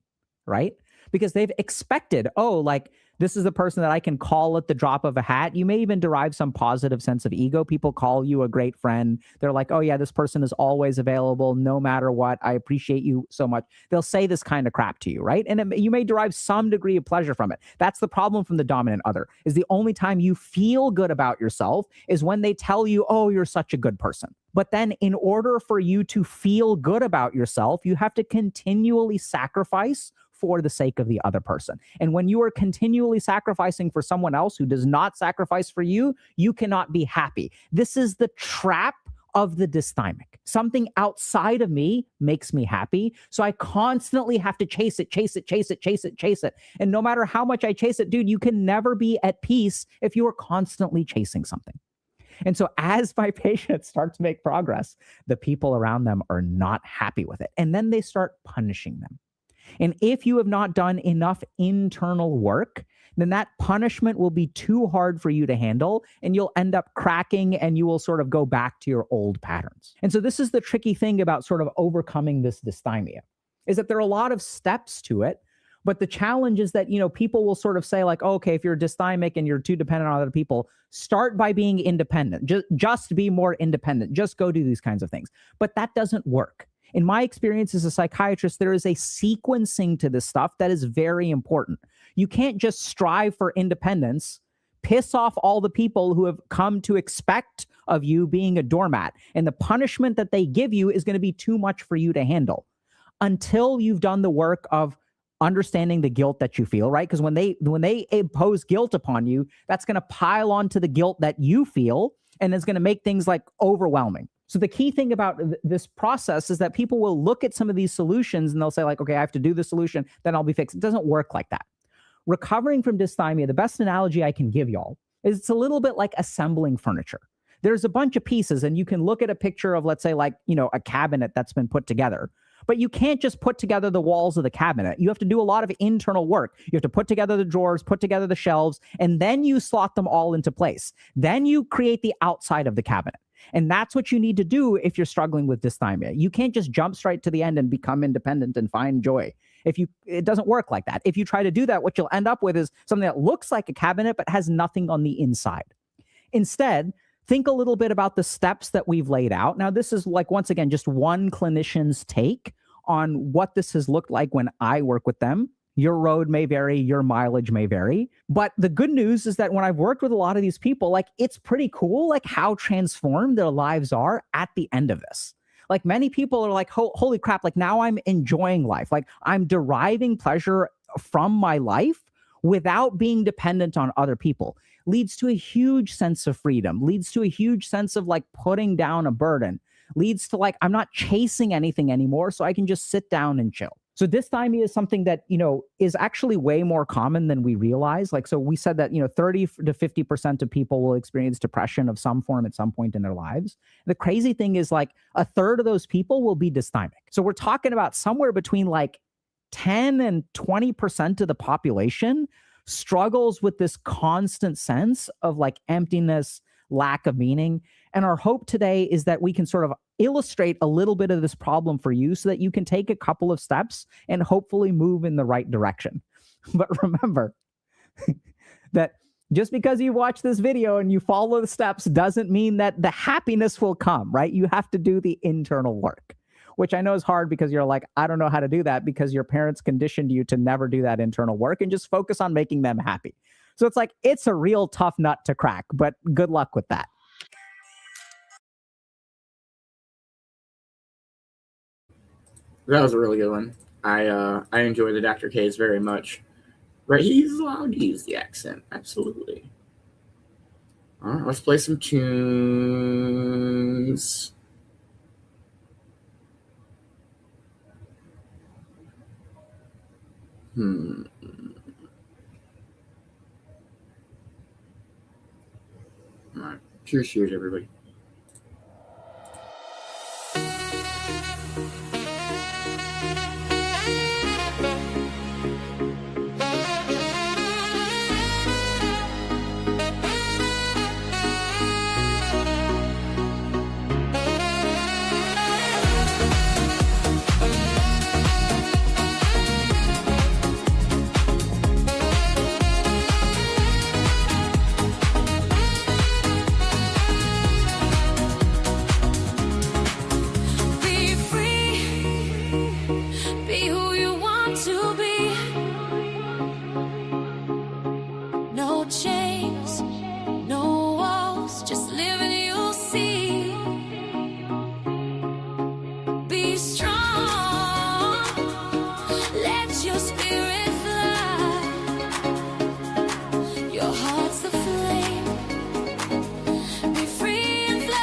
right? Because they've expected, like this is the person that I can call at the drop of a hat. You may even derive some positive sense of ego. People call you a great friend. They're like, oh yeah, this person is always available no matter what. I appreciate you so much. They'll say this kind of crap to you, right? And you may derive some degree of pleasure from it. That's the problem from the dominant other, is the only time you feel good about yourself is when they tell you, oh, you're such a good person. But then in order for you to feel good about yourself, you have to continually sacrifice for the sake of the other person. And when you are continually sacrificing for someone else who does not sacrifice for you, you cannot be happy. This is the trap of the dysthymic. Something outside of me makes me happy. So I constantly have to chase it. And no matter how much I chase it, dude, you can never be at peace if you are constantly chasing something. And so as my patients start to make progress, the people around them are not happy with it. And then they start punishing them. And if you have not done enough internal work, then that punishment will be too hard for you to handle, and you'll end up cracking and you will sort of go back to your old patterns. And so this is the tricky thing about sort of overcoming this dysthymia, is that there are a lot of steps to it. But the challenge is that, people will sort of say like, oh, okay, if you're dysthymic and you're too dependent on other people, start by being independent. Just be more independent. Just go do these kinds of things. But that doesn't work. In my experience as a psychiatrist, there is a sequencing to this stuff that is very important. You can't just strive for independence, piss off all the people who have come to expect of you being a doormat, and the punishment that they give you is going to be too much for you to handle until you've done the work of understanding the guilt that you feel, right? Because when they impose guilt upon you, that's going to pile onto the guilt that you feel, and it's going to make things like overwhelming. So the key thing about this process is that people will look at some of these solutions and they'll say like, okay, I have to do the solution, then I'll be fixed. It doesn't work like that. Recovering from dysthymia, the best analogy I can give y'all is it's a little bit like assembling furniture. there's a bunch of pieces, and you can look at a picture of, let's say, like, a cabinet that's been put together. But you can't just put together the walls of the cabinet. You have to do a lot of internal work. You have to put together the drawers, put together the shelves, and then you slot them all into place. Then you create the outside of the cabinet. And that's what you need to do if you're struggling with dysthymia. You can't just jump straight to the end and become independent and find joy. It doesn't work like that. If you try to do that, what you'll end up with is something that looks like a cabinet but has nothing on the inside. Instead, think a little bit about the steps that we've laid out. Now, this is like, once again, just one clinician's take on what this has looked like when I work with them. Your road may vary, your mileage may vary. But the good news is that when I've worked with a lot of these people, like, it's pretty cool, like, how transformed their lives are at the end of this. Like, many people are like, holy crap, like, now I'm enjoying life. Like, I'm deriving pleasure from my life without being dependent on other people. Leads to a huge sense of freedom, leads to a huge sense of, like, putting down a burden, leads to, like, I'm not chasing anything anymore, so I can just sit down and chill. So dysthymia is something that, is actually way more common than we realize. Like, so we said that, 30 to 50% of people will experience depression of some form at some point in their lives. The crazy thing is, like, a third of those people will be dysthymic. So we're talking about somewhere between, like, 10 and 20% of the population struggles with this constant sense of, like, emptiness, lack of meaning. And our hope today is that we can sort of illustrate a little bit of this problem for you so that you can take a couple of steps and hopefully move in the right direction. But remember that just because you watch this video and you follow the steps doesn't mean that the happiness will come, right? You have to do the internal work, which I know is hard because you're like, I don't know how to do that, because your parents conditioned you to never do that internal work and just focus on making them happy. So it's like, it's a real tough nut to crack, but good luck with that. That was a really good one. I enjoy the Dr. K's very much. Right, he's allowed to use the accent. Absolutely. All right, let's play some tunes. All right. Cheers, everybody. No chains, no walls, just live and you'll see. Be strong, let your spirit fly. Your heart's the flame. Be free and fly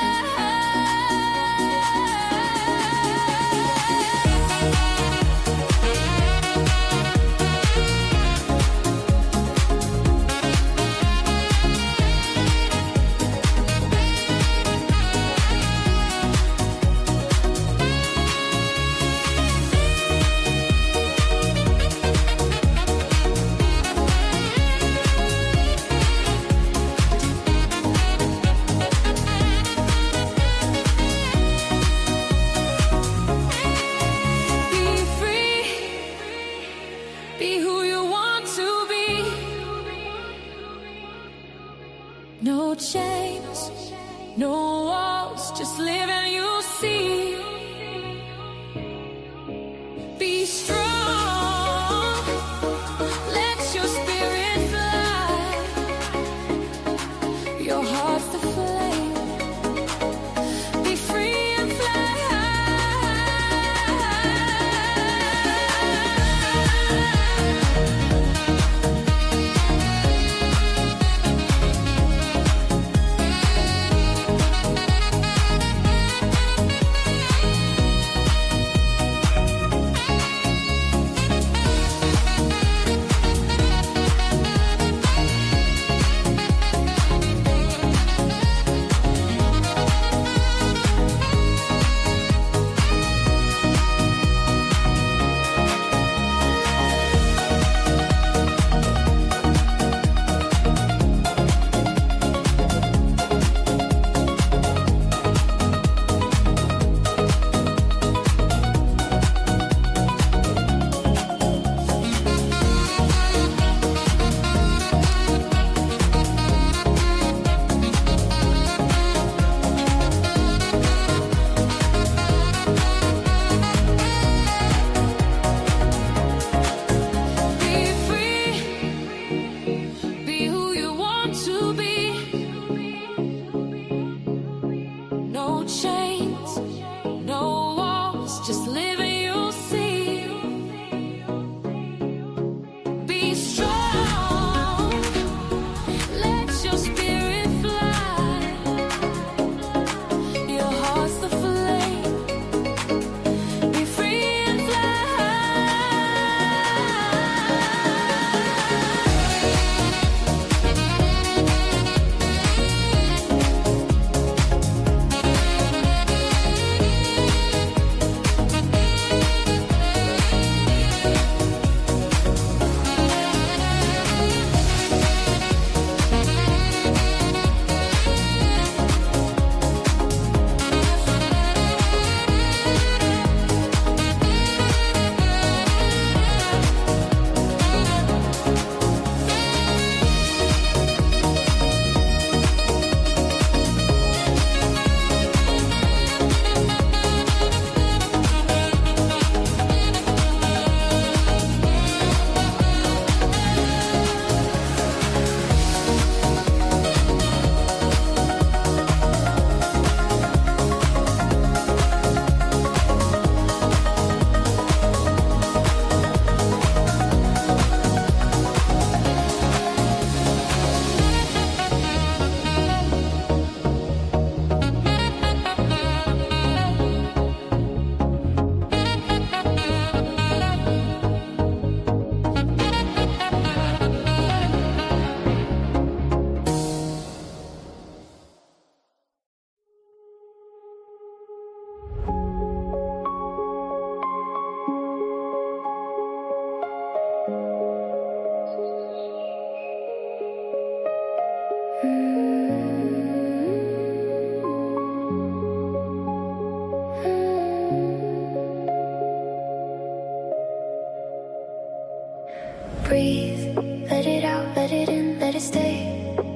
breathe. Let it out, let it in, let it stay.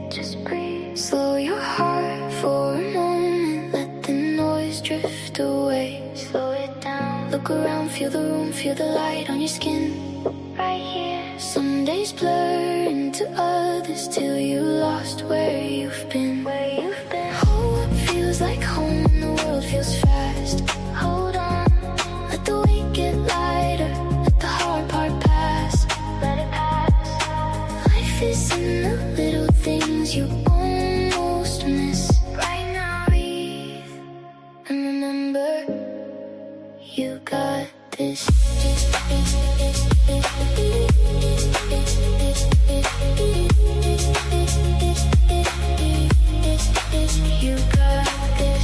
Just breathe. Slow your heart for a moment. Let the noise drift away. Slow it down. Look around, feel the room, feel the light on your skin. Right here. Some days blur into others till you lost where you've been. Oh, what feels like home when the world feels fast. Hold on, let the weight get lighter. Let the hard part pass. Let it pass. Life is in the little things you almost miss. Right now, breathe and remember you got this. You got this.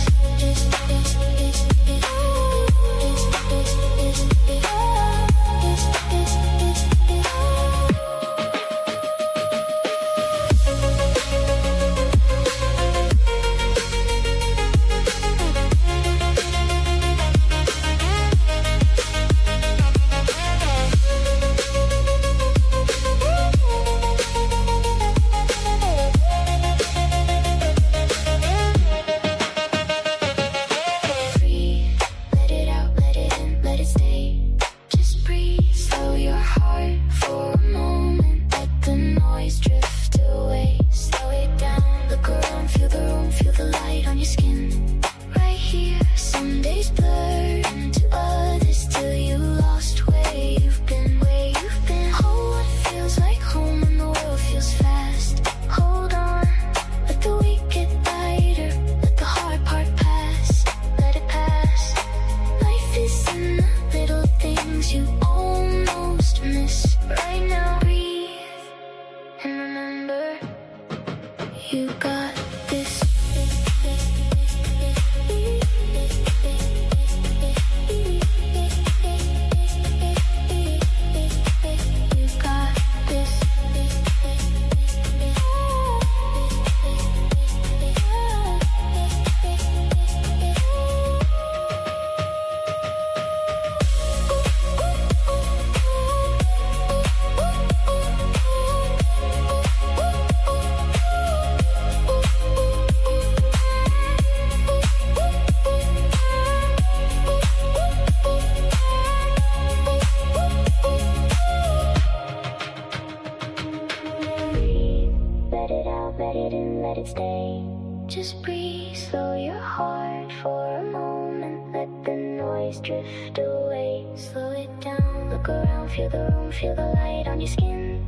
Just breathe, slow your heart for a moment. Let the noise drift away. Slow it down, look around, feel the room, feel the light on your skin.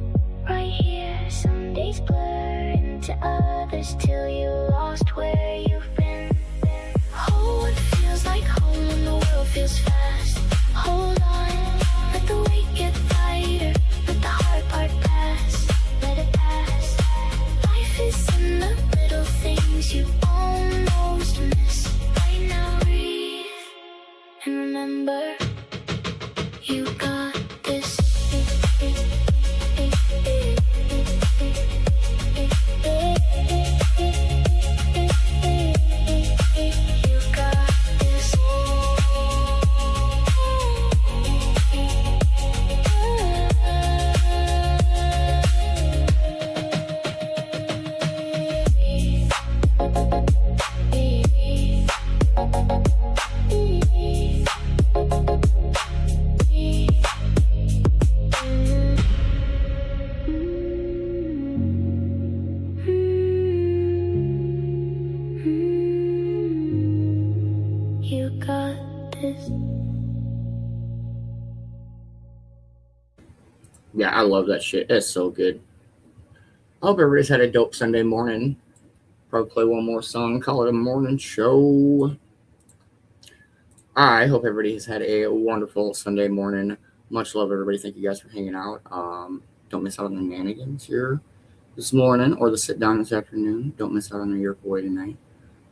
Right here, some days blur into others till you lost where you've been. Oh, it feels like home when the world feels fast. Hold on, let the weight get lighter. Let the hard part pass, let it pass. Life is in the little things you almost miss. Right now, breathe and remember you got this. You got this. You got this. Yeah, I love that shit. It's so good. I hope everybody's had a dope Sunday morning. Probably play one more song, call it a morning show. I hope everybody has had a wonderful Sunday morning. Much love, everybody. Thank you guys for hanging out. Don't miss out on the shenanigans here this morning or the sit down this afternoon. Don't miss out on the York Away tonight.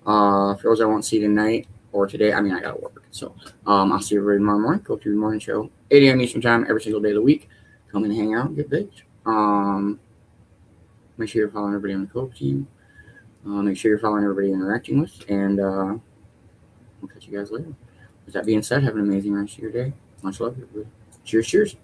For those I won't see tonight or today, I gotta work. So I'll see everybody tomorrow morning. Go to the morning show, 8 a.m. Eastern time, every single day of the week. Come and hang out and get baked. Make sure you're following everybody on the Cove team. Make sure you're following everybody you're interacting with. And we'll catch you guys later. With that being said, have an amazing rest of your day. Much love, everybody. Cheers, cheers.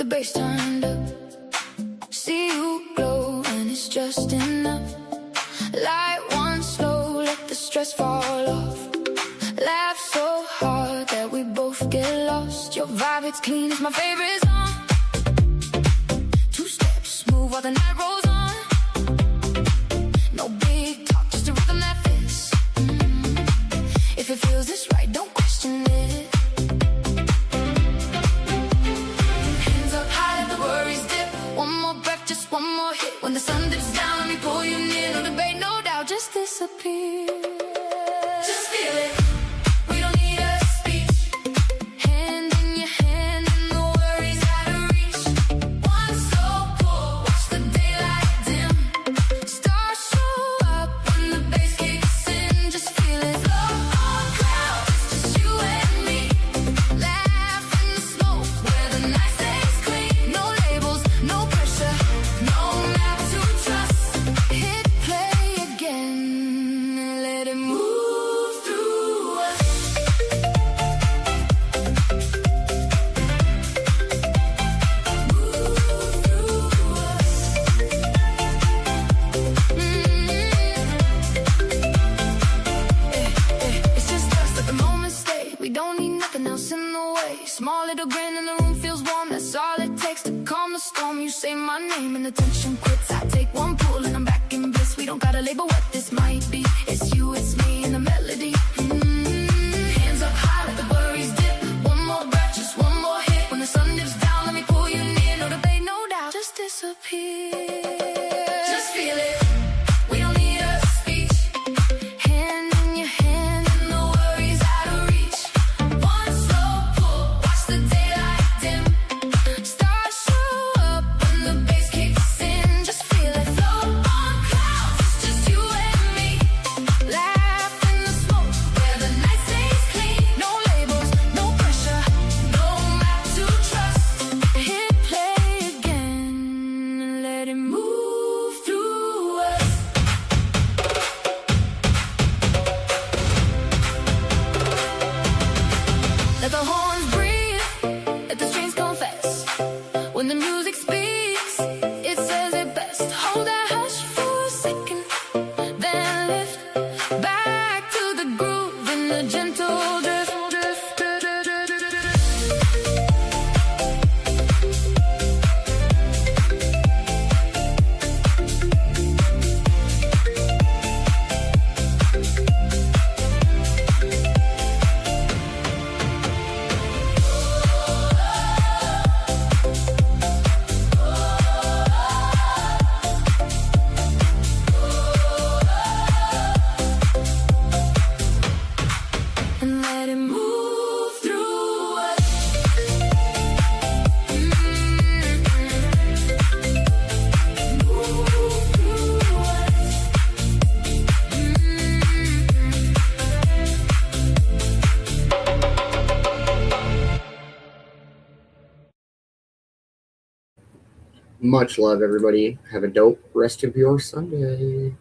bass turned up. See you glow and it's just enough. Light one slow, let the stress fall off. Laugh so hard that we both get lost. Your vibe, it's clean, it's my favorite song. 2 steps, smooth while the night rolls on. No big talk, just a rhythm that fits. If it feels this right, don't question it. Hands up high, let the worries dip. One more breath, just one more hit. When the sun dips down, let me pull you near. No debate, no doubt, just disappear. Just feel it. We don't need a speech. Hand in your hand and the worries out of reach. One slow pull, watch the daylight dim. Stars show up when the bass kicks in. Just feel it. Flow on clouds, it's just you and me. Laugh in the smoke where the night stays clean. No labels, no pressure, no map to trust. Hit play again and let it move through us. Move through us. It's just us, let the moment stay. We don't need nothing else in the way. Small little grin and the room feels warm. That's all it takes to calm the storm. You say my name and the tension quits. I take one pull and I'm back in bliss. We don't gotta label what this might be. It's you, it's me, and the melody. Hands up high, let the worries dip. One more breath, just one more hit. When the sun dips down, let me pull you near. No debate, no doubt, just disappear. Just feel it. We don't need a speech. Hand in your hand and the worries out of reach. One slow pull, watch the daylight dim. Stars show up when the bass kicks in. Just feel it. Flow on clouds, it's just you and me. Laugh in the smoke where the night stays clean. No labels, no pressure, no map to trust. Hit play again and let it move through us. Let the horns breathe, let the strings confess. When the music speaks, it says it best. Hold that hush for a second, then lift back to the groove in the gentle drift. And let it move through us. Move through us. Much love, everybody. Have a dope rest of your Sunday.